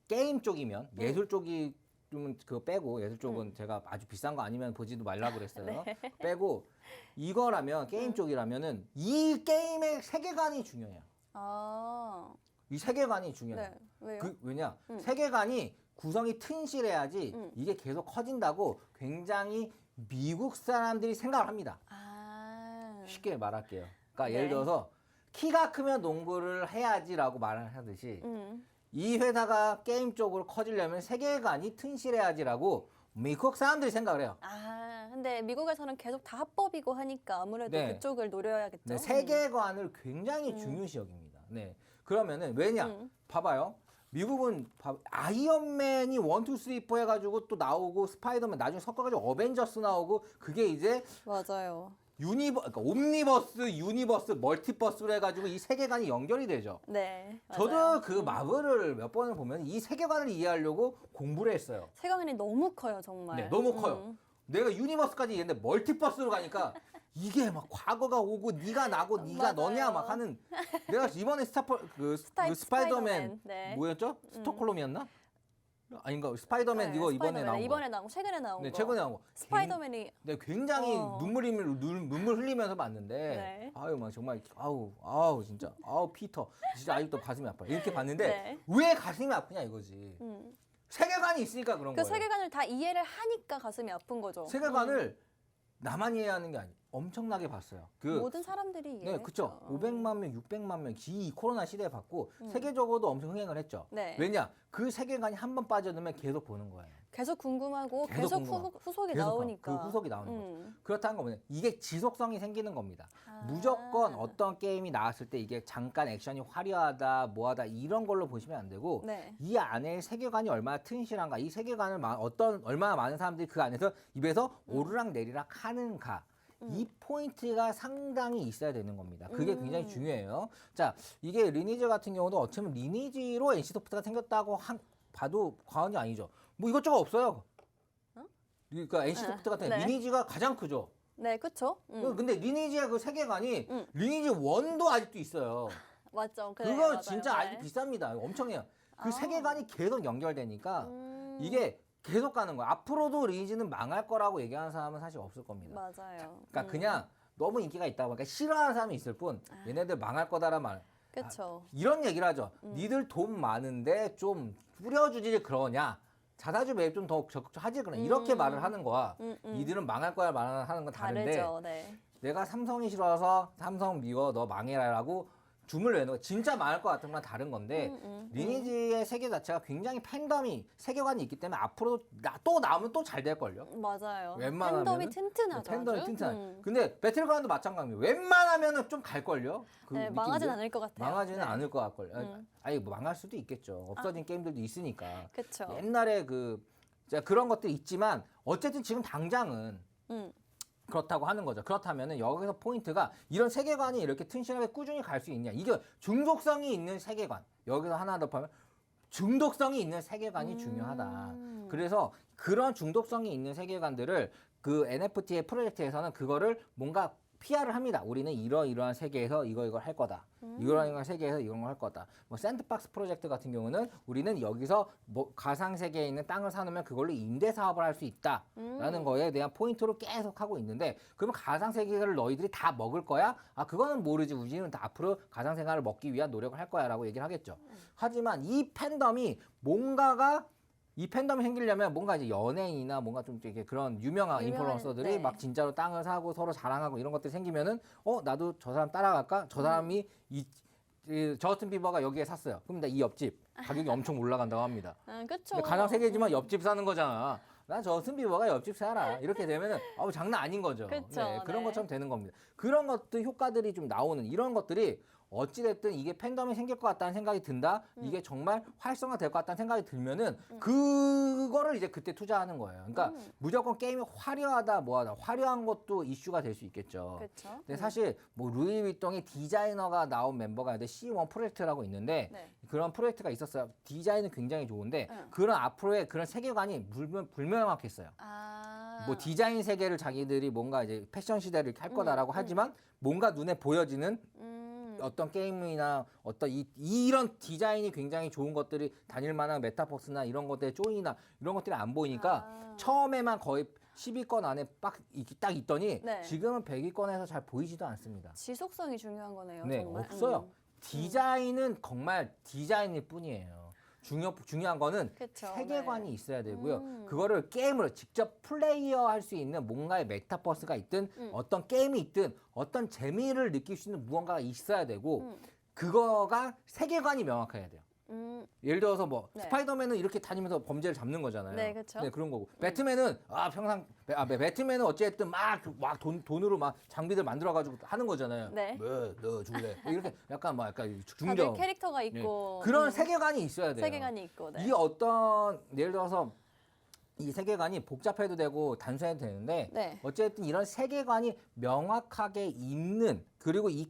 게임 쪽이면 예술 쪽이 좀 그거 빼고 예술 쪽은 제가 아주 비싼 거 아니면 보지도 말라고 그랬어요. 네. 빼고 이거라면 게임 쪽이라면은 이 게임의 세계관이 중요해요. 아, 이 세계관이 중요해요. 네. 왜요? 왜냐? 세계관이 구성이 튼실해야지 이게 계속 커진다고 굉장히 미국 사람들이 생각을 합니다. 아, 쉽게 말할게요. 그러니까 네. 예를 들어서 키가 크면 농구를 해야지라고 말을 하듯이 음. 이 회사가 게임 쪽으로 커지려면 세계관이 튼실해야지라고 미국 사람들이 생각을 해요. 아, 근데 미국에서는 계속 다 합법이고 하니까 아무래도 네. 그쪽을 노려야겠죠. 네, 세계관을 굉장히 중요시 여깁니다. 네. 그러면은 왜냐? 봐봐요. 미국은 아이언맨이 1, 2, 3, 4 해가지고 또 나오고 스파이더맨 나중에 섞어가지고 어벤져스 나오고 그게 이제 맞아요. 그러니까 옴니버스, 유니버스, 멀티버스로 해가지고 이 세계관이 연결이 되죠. 네, 저도 맞아요. 그 마블을 몇 번을 보면 이 세계관을 이해하려고 공부를 했어요. 세계관이 너무 커요, 정말. 네, 너무 커요. 내가 유니버스까지 이해했는데 멀티버스로 가니까 이게 막 과거가 오고 네가 나고 네가 맞아요. 너냐 막 하는 내가 이번에 스파이더맨 네. 뭐였죠? 스톡홀름이었나? 아닌가? 스파이더맨 네, 이거 이번에 스파이더맨. 나온 거. 이번에 나온 거, 최근에 나온 네, 거. 최근에 나온 거. 스파이더맨이 네, 굉장히 눈물 흘리면서 봤는데 네. 아유 막 정말 아우 진짜 피터 진짜 아직도 가슴이 아파요. 이렇게 봤는데 네. 왜 가슴이 아프냐 이거지. 세계관이 있으니까 그런 그 거예요. 세계관을 다 이해를 하니까 가슴이 아픈 거죠. 세계관을 나만 이해하는 게 아니에요. 엄청나게 봤어요. 모든 사람들이 네, 그렇죠. 500만 명, 600만 명, 이 코로나 시대에 봤고 세계적으로도 엄청 흥행을 했죠. 네. 왜냐? 그 세계관이 한 번 빠져들면 계속 보는 거예요. 계속 궁금하고 계속 계속 궁금하고. 후속이 계속 나오니까. 그 후속이 나오는 거죠. 그렇다는 건 뭐냐? 이게 지속성이 생기는 겁니다. 무조건 어떤 게임이 나왔을 때 이게 잠깐 액션이 화려하다, 뭐하다 이런 걸로 보시면 안 되고 네. 이 안에 세계관이 얼마나 튼실한가, 이 세계관을 얼마나 많은 사람들이 그 안에서 입에서 오르락 내리락 하는가. 이 포인트가 상당히 있어야 되는 겁니다. 그게 굉장히 중요해요. 자, 이게 리니지 같은 경우도 어쩌면 리니지로 NC소프트가 생겼다고 봐도 과언이 아니죠. 뭐 이것저것 없어요. 그러니까 NC소프트 같은 네. 리니지가 가장 크죠. 네, 그렇죠. 근데 리니지의 그 세계관이 리니지 1도 아직도 있어요. 맞죠. 그거 맞아요. 진짜 네. 아직 비쌉니다. 엄청해요. 그 아. 세계관이 계속 연결되니까 이게 계속 가는 거예요. 앞으로도 리니지는 망할 거라고 얘기하는 사람은 사실 없을 겁니다. 맞아요. 그러니까 그냥 너무 인기가 있다 보니까 싫어하는 사람이 있을 뿐 얘네들 망할 거다란 말. 그렇죠. 이런 얘기를 하죠. 니들 돈 많은데 좀 뿌려주지 그러냐. 자사주 매입 좀 더 적극 하지 그러냐. 이렇게 말을 하는 거야. 니들은 망할 거야 말하는 건 다른데 다르죠. 네. 내가 삼성이 싫어서 삼성 미워 너 망해라라고 줌을 내는 거 진짜 망할 것 같은 건 다른 건데 리니지의 세계 자체가 굉장히 팬덤이 세계관이 있기 때문에 앞으로 또 나오면 또 잘 될걸요. 맞아요. 웬만하면은? 팬덤이 튼튼하죠. 팬덤이 아주. 튼튼한. 근데 배틀그라운드 마찬가지예요. 웬만하면은 좀 갈걸요. 그 네, 느낌이. 망하진 않을 것 같아요. 망하지는 네. 않을 것 같걸요. 아니 뭐 망할 수도 있겠죠. 없어진 게임들도 있으니까. 그렇죠. 옛날에 그런 것들이 있지만 어쨌든 지금 당장은 그렇다고 하는 거죠. 그렇다면은 여기서 포인트가 이런 세계관이 이렇게 튼실하게 꾸준히 갈 수 있냐. 이게 중독성이 있는 세계관. 여기서 하나 더 하면 중독성이 있는 세계관이 중요하다. 그래서 그런 중독성이 있는 세계관들을 그 NFT의 프로젝트에서는 그거를 뭔가 PR을 합니다. 우리는 이러이러한 세계에서 이걸 할 거다. 이러이러한 세계에서 이런 걸 할 거다. 뭐 샌드박스 프로젝트 같은 경우는 우리는 여기서 뭐 가상 세계에 있는 땅을 사놓으면 그걸로 임대 사업을 할 수 있다라는 거에 대한 포인트로 계속 하고 있는데 그러면 가상 세계를 너희들이 다 먹을 거야? 아 그거는 모르지. 우리는 다 앞으로 가상 생활을 먹기 위한 노력을 할 거야라고 얘기를 하겠죠. 하지만 이 팬덤이 이 팬덤이 생기려면 뭔가 이제 연예인이나 뭔가 좀 이렇게 그런 유명한 인플루언서들이 네. 막 진짜로 땅을 사고 서로 자랑하고 이런 것들이 생기면은 나도 저 사람 따라갈까? 저 사람이 이 저스틴 비버가 여기에 샀어요. 그럼 나 이 옆집 가격이 엄청 올라간다고 합니다. 그렇죠. 근데 가상 세계지만 옆집 사는 거잖아. 난 저스틴 비버가 옆집 사라. 이렇게 되면은 장난 아닌 거죠. 그쵸, 그런 네. 것처럼 되는 겁니다. 그런 것들 효과들이 좀 나오는 이런 것들이 어찌됐든 이게 팬덤이 생길 것 같다는 생각이 든다. 이게 정말 활성화될 것 같다는 생각이 들면은 그거를 이제 그때 투자하는 거예요. 그러니까 무조건 게임이 화려하다 뭐하다. 화려한 것도 이슈가 될 수 있겠죠. 그렇죠. 근데 사실 뭐 루이비통의 디자이너가 나온 멤버가 있는데 C1 프로젝트라고 있는데 네. 그런 프로젝트가 있었어요. 디자인은 굉장히 좋은데 그런 앞으로의 그런 세계관이 불명확했어요. 뭐 디자인 세계를 자기들이 뭔가 이제 패션 시대를 이렇게 할 거다라고 하지만 뭔가 눈에 보여지는 어떤 게임이나 어떤 이런 디자인이 굉장히 좋은 것들이 다닐 만한 메타버스나 이런 것들의 조인이나 이런 것들이 안 보이니까 처음에만 거의 10위권 안에 딱 있더니 네. 지금은 100위권에서 잘 보이지도 않습니다. 지속성이 중요한 거네요. 네, 정말. 없어요. 디자인은 정말 디자인일 뿐이에요. 중요한 거는 그쵸, 세계관이 네. 있어야 되고요. 그거를 게임으로 직접 플레이어할 수 있는 뭔가의 메타버스가 있든 어떤 게임이 있든 어떤 재미를 느낄 수 있는 무언가가 있어야 되고 그거가 세계관이 명확해야 돼요. 예를 들어서 뭐 네. 스파이더맨은 이렇게 다니면서 범죄를 잡는 거잖아요. 네, 그쵸. 그런 거고. 배트맨은 배트맨은 어쨌든 막 돈으로 막 장비들 만들어 가지고 하는 거잖아요. 네. 너 줄래? 이렇게 약간 다들 중정. 캐릭터가 네. 있고 그런 세계관이 있어야 돼요. 세계관이 있고. 네. 이 어떤 예를 들어서 이 세계관이 복잡해도 되고 단순해도 되는데 네. 어쨌든 이런 세계관이 명확하게 있는 그리고 이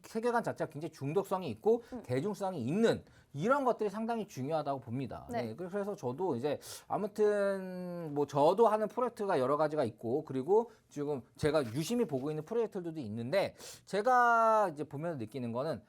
세계관 자체가 굉장히 중독성이 있고 대중성이 있는 이런 것들이 상당히 중요하다고 봅니다. 네. 네, 그래서 저도 이제 아무튼 뭐 저도 하는 프로젝트가 여러 가지가 있고 그리고 지금 제가 유심히 보고 있는 프로젝트들도 있는데 제가 이제 보면서 느끼는 거는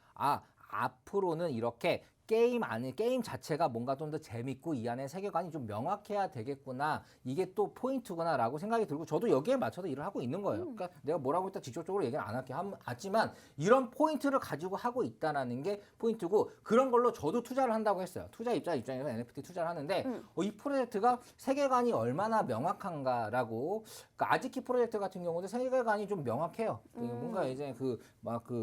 앞으로는 이렇게 게임 안에 게임 자체가 뭔가 좀 더 재밌고 이 안에 세계관이 좀 명확해야 되겠구나. 이게 또 포인트구나라고 생각이 들고 저도 여기에 맞춰서 일을 하고 있는 거예요. 그러니까 내가 뭐라고 일단 직접적으로 얘기는 안 할게 하지만 이런 포인트를 가지고 하고 있다라는 게 포인트고 그런 걸로 저도 투자를 한다고 했어요. 투자 입장에서 NFT 투자를 하는데 이 프로젝트가 세계관이 얼마나 명확한가라고 그러니까 아즈키 프로젝트 같은 경우도 세계관이 좀 명확해요. 뭔가 이제 그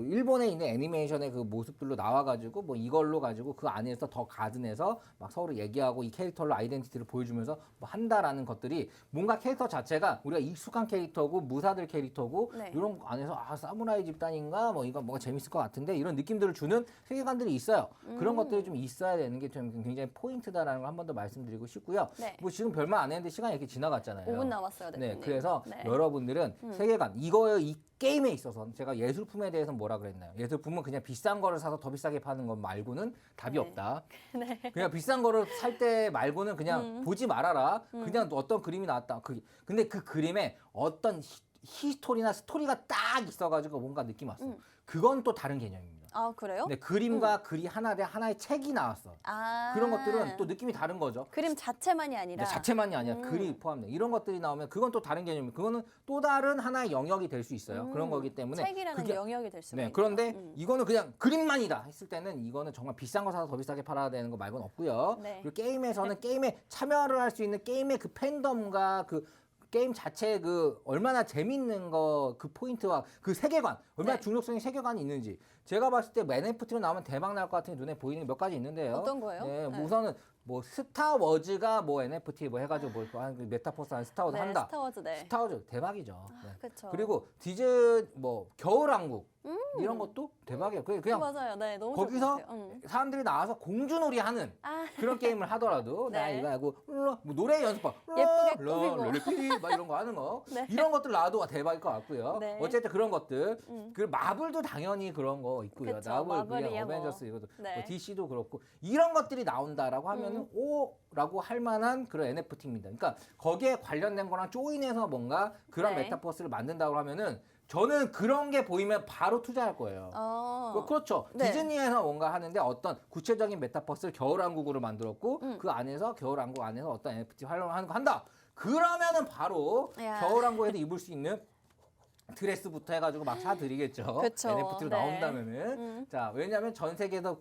일본에 있는 애니메이션의 그 모습들로 나와가지고 뭐 이걸로 가지고 그 안에서 더 가든해서 막 서로 얘기하고 이 캐릭터로 아이덴티티를 보여주면서 뭐 한다라는 것들이 뭔가 캐릭터 자체가 우리가 익숙한 캐릭터고 무사들 캐릭터고 네. 이런 거 안에서 아 사무라이 집단인가 뭐 이거 뭐가 재밌을 것 같은데 이런 느낌들을 주는 세계관들이 있어요. 그런 것들이 좀 있어야 되는 게 좀 굉장히 포인트다라는 걸 한 번 더 말씀드리고 싶고요. 네. 뭐 지금 별말 안 했는데 시간이 이렇게 지나갔잖아요. 5분 남았어요, 대표님. 네, 그래서 네. 여러분들은 세계관 이 게임에 있어서 제가 예술품에 대해서 뭐라 그랬나요? 예술품은 그냥 비싼 거를 사서 더 비싸게 파는 것 말고는 답이 네. 없다. 네. 그냥 비싼 거를 살 때 말고는 그냥 보지 말아라. 그냥 어떤 그림이 나왔다. 근데 그 그림에 어떤 히스토리나 스토리가 딱 있어가지고 뭔가 느낌 왔어. 그건 또 다른 개념입니다. 아, 그래요? 네, 그림과 글이 하나 대 하나의 책이 나왔어. 아. 그런 것들은 또 느낌이 다른 거죠. 그림 자체만이 아니라. 네, 자체만이 아니라 글이 포함돼. 이런 것들이 나오면 그건 또 다른 개념이에요. 그거는 또 다른 하나의 영역이 될 수 있어요. 그런 거기 때문에 책이라는 그게 영역이 될 수가 네, 있네요. 그런데 이거는 그냥 그림만이다 했을 때는 이거는 정말 비싼 거 사서 더 비싸게 팔아야 되는 거 말고는 없고요. 네. 그리고 게임에서는 게임에 참여를 할 수 있는 게임의 그 팬덤과 그 게임 자체의 그 얼마나 재밌는 거 그 포인트와 그 세계관 얼마나 네. 중독성의 세계관이 있는지 제가 봤을 때 NFT로 나오면 대박 날 것 같은 게 눈에 보이는 게 몇 가지 있는데요. 어떤 거예요? 네, 네. 우선은 뭐 스타워즈가 뭐 NFT 뭐 해가지고 뭐 메타버스 한 스타워즈 네, 한다. 스타워즈, 네. 스타워즈 대박이죠. 네. 그쵸. 그리고 뭐 겨울왕국 이런 것도 대박이에요. 그냥 맞아요. 네, 너무 좋을 것 거기서 같아요. 사람들이 나와서 공주놀이 하는 아. 그런 게임을 하더라도 나 네. 이거 하고 뭐 노래 연습법 예쁘게 꾸미고. 롤리피 막 이런 거 하는 거 네. 이런 것들 나와도 대박일 것 같고요. 네. 어쨌든 그런 것들 그 마블도 당연히 그런 거 있고요. 그쵸, 마블 마블이야, 뭐. 어벤져스 이것도 네. 뭐 DC도 그렇고 이런 것들이 나온다라고 하면은 오라고 할 만한 그런 NFT입니다. 그러니까 거기에 관련된 거랑 조인해서 뭔가 그런 네. 메타버스를 만든다고 하면은 저는 그런 게 보이면 바로 투자할 거예요. 그렇죠. 네. 디즈니에서 뭔가 하는데 어떤 구체적인 메타버스를 겨울왕국으로 만들었고 그 안에서 겨울왕국 안에서 어떤 NFT 활용하는 거 한다. 그러면은 바로 야. 겨울왕국에서 입을 수 있는 드레스부터 해가지고 막 사드리겠죠. 그쵸. NFT로 네. 나온다면은. 자, 왜냐하면 전 세계에서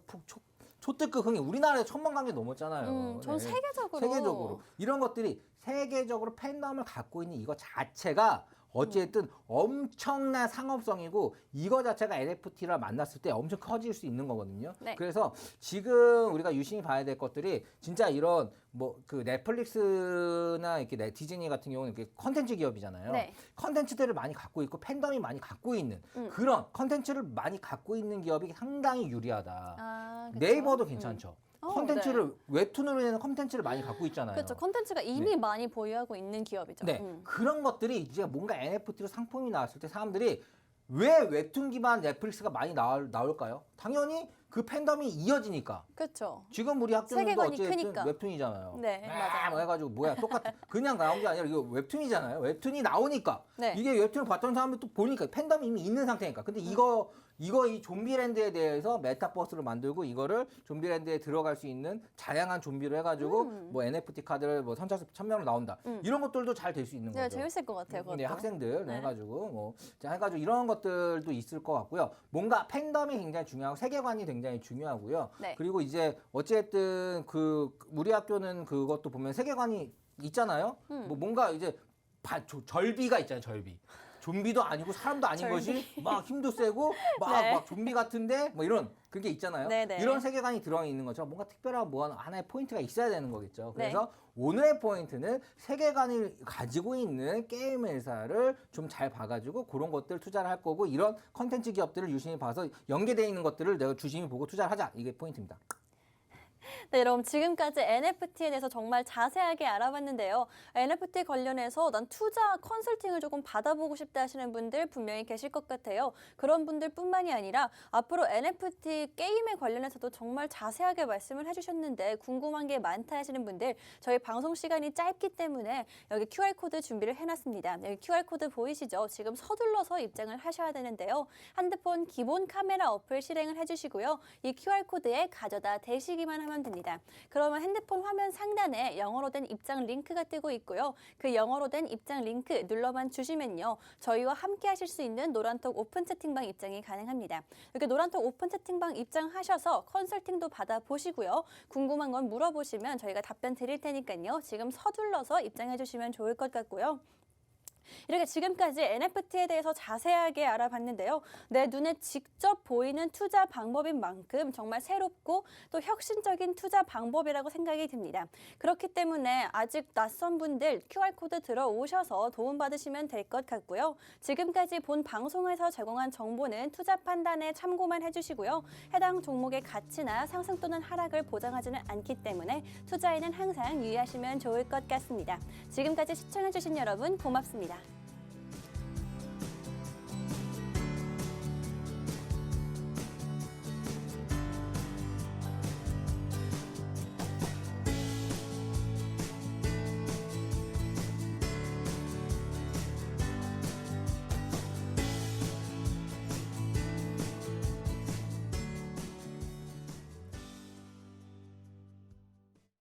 초특급 흥이 우리나라에 1000만 관계 넘었잖아요. 전 네. 세계적으로. 세계적으로 이런 것들이 세계적으로 팬덤을 갖고 있는 이거 자체가 어쨌든 엄청난 상업성이고 이거 자체가 NFT를 만났을 때 엄청 커질 수 있는 거거든요. 네. 그래서 지금 우리가 유심히 봐야 될 것들이 진짜 이런 뭐 그 넷플릭스나 이렇게 디즈니 같은 경우는 이렇게 컨텐츠 기업이잖아요. 네. 컨텐츠들을 많이 갖고 있고 팬덤이 많이 갖고 있는 그런 컨텐츠를 많이 갖고 있는 기업이 상당히 유리하다. 아, 그쵸? 네이버도 괜찮죠. 어, 컨텐츠를 웹툰으로 되는 컨텐츠를 많이 갖고 있잖아요. 그렇죠. 콘텐츠가 이미 많이 보유하고 있는 기업이죠. 네, 그런 것들이 이제 뭔가 NFT로 상품이 나왔을 때 사람들이 왜 웹툰 기반 넷플릭스가 많이 나올까요? 당연히 그 팬덤이 이어지니까. 그렇죠. 지금 우리 학교는 세계관이 어쨌든 크니까. 웹툰이잖아요. 네, 맞아요. 뭐 해가지고 뭐야 똑같아. 그냥 나온 게 아니라 이거 웹툰이잖아요. 웹툰이 나오니까 네. 이게 웹툰을 봤던 사람들 또 보니까 팬덤이 이미 있는 상태니까. 근데 이 좀비랜드에 대해서 메타버스를 만들고 이거를 좀비랜드에 들어갈 수 있는 다양한 좀비를 해가지고 뭐 NFT 카드를 뭐 선착순 1000명으로 나온다. 이런 것들도 잘 될 수 있는 네, 거죠. 재밌을 것 같아요. 그것도. 네, 학생들 네. 해가지고 뭐 자, 해가지고 이런 것들도 있을 것 같고요. 뭔가 팬덤이 굉장히 중요하고 세계관이 굉장히 중요하고요. 네. 그리고 이제 어쨌든 우리 학교는 그것도 보면 세계관이 있잖아요. 뭐 뭔가 이제 절비가 있잖아요. 절비. 좀비도 아니고 사람도 아닌 것이 막 힘도 세고 막 좀비 같은데 뭐 이런 그게 있잖아요. 네네. 이런 세계관이 들어가 있는 것처럼 뭔가 특별한 뭐 하나의 포인트가 있어야 되는 거겠죠. 네. 그래서 오늘의 포인트는 세계관을 가지고 있는 게임 회사를 좀 잘 봐가지고 그런 것들 투자를 할 거고 이런 컨텐츠 기업들을 유심히 봐서 연계되어 있는 것들을 내가 주심히 보고 투자를 하자. 이게 포인트입니다. 네, 여러분 지금까지 NFT에 대해서 정말 자세하게 알아봤는데요. NFT 관련해서 난 투자 컨설팅을 조금 받아보고 싶다 하시는 분들 분명히 계실 것 같아요. 그런 분들뿐만이 아니라 앞으로 NFT 게임에 관련해서도 정말 자세하게 말씀을 해주셨는데 궁금한 게 많다 하시는 분들 저희 방송 시간이 짧기 때문에 여기 QR코드 준비를 해놨습니다. 여기 QR코드 보이시죠? 지금 서둘러서 입장을 하셔야 되는데요. 핸드폰 기본 카메라 어플 실행을 해주시고요. 이 QR코드에 가져다 대시기만 하면 됩니다. 그러면 핸드폰 화면 상단에 영어로 된 입장 링크가 뜨고 있고요. 그 영어로 된 입장 링크 눌러만 주시면요. 저희와 함께 하실 수 있는 노란톡 오픈 채팅방 입장이 가능합니다. 이렇게 노란톡 오픈 채팅방 입장하셔서 컨설팅도 받아보시고요. 궁금한 건 물어보시면 저희가 답변 드릴 테니까요. 지금 서둘러서 입장해 주시면 좋을 것 같고요. 이렇게 지금까지 NFT에 대해서 자세하게 알아봤는데요. 내 눈에 직접 보이는 투자 방법인 만큼 정말 새롭고 또 혁신적인 투자 방법이라고 생각이 듭니다. 그렇기 때문에 아직 낯선 분들 QR코드 들어오셔서 도움받으시면 될 것 같고요. 지금까지 본 방송에서 제공한 정보는 투자 판단에 참고만 해주시고요. 해당 종목의 가치나 상승 또는 하락을 보장하지는 않기 때문에 투자에는 항상 유의하시면 좋을 것 같습니다. 지금까지 시청해주신 여러분 고맙습니다.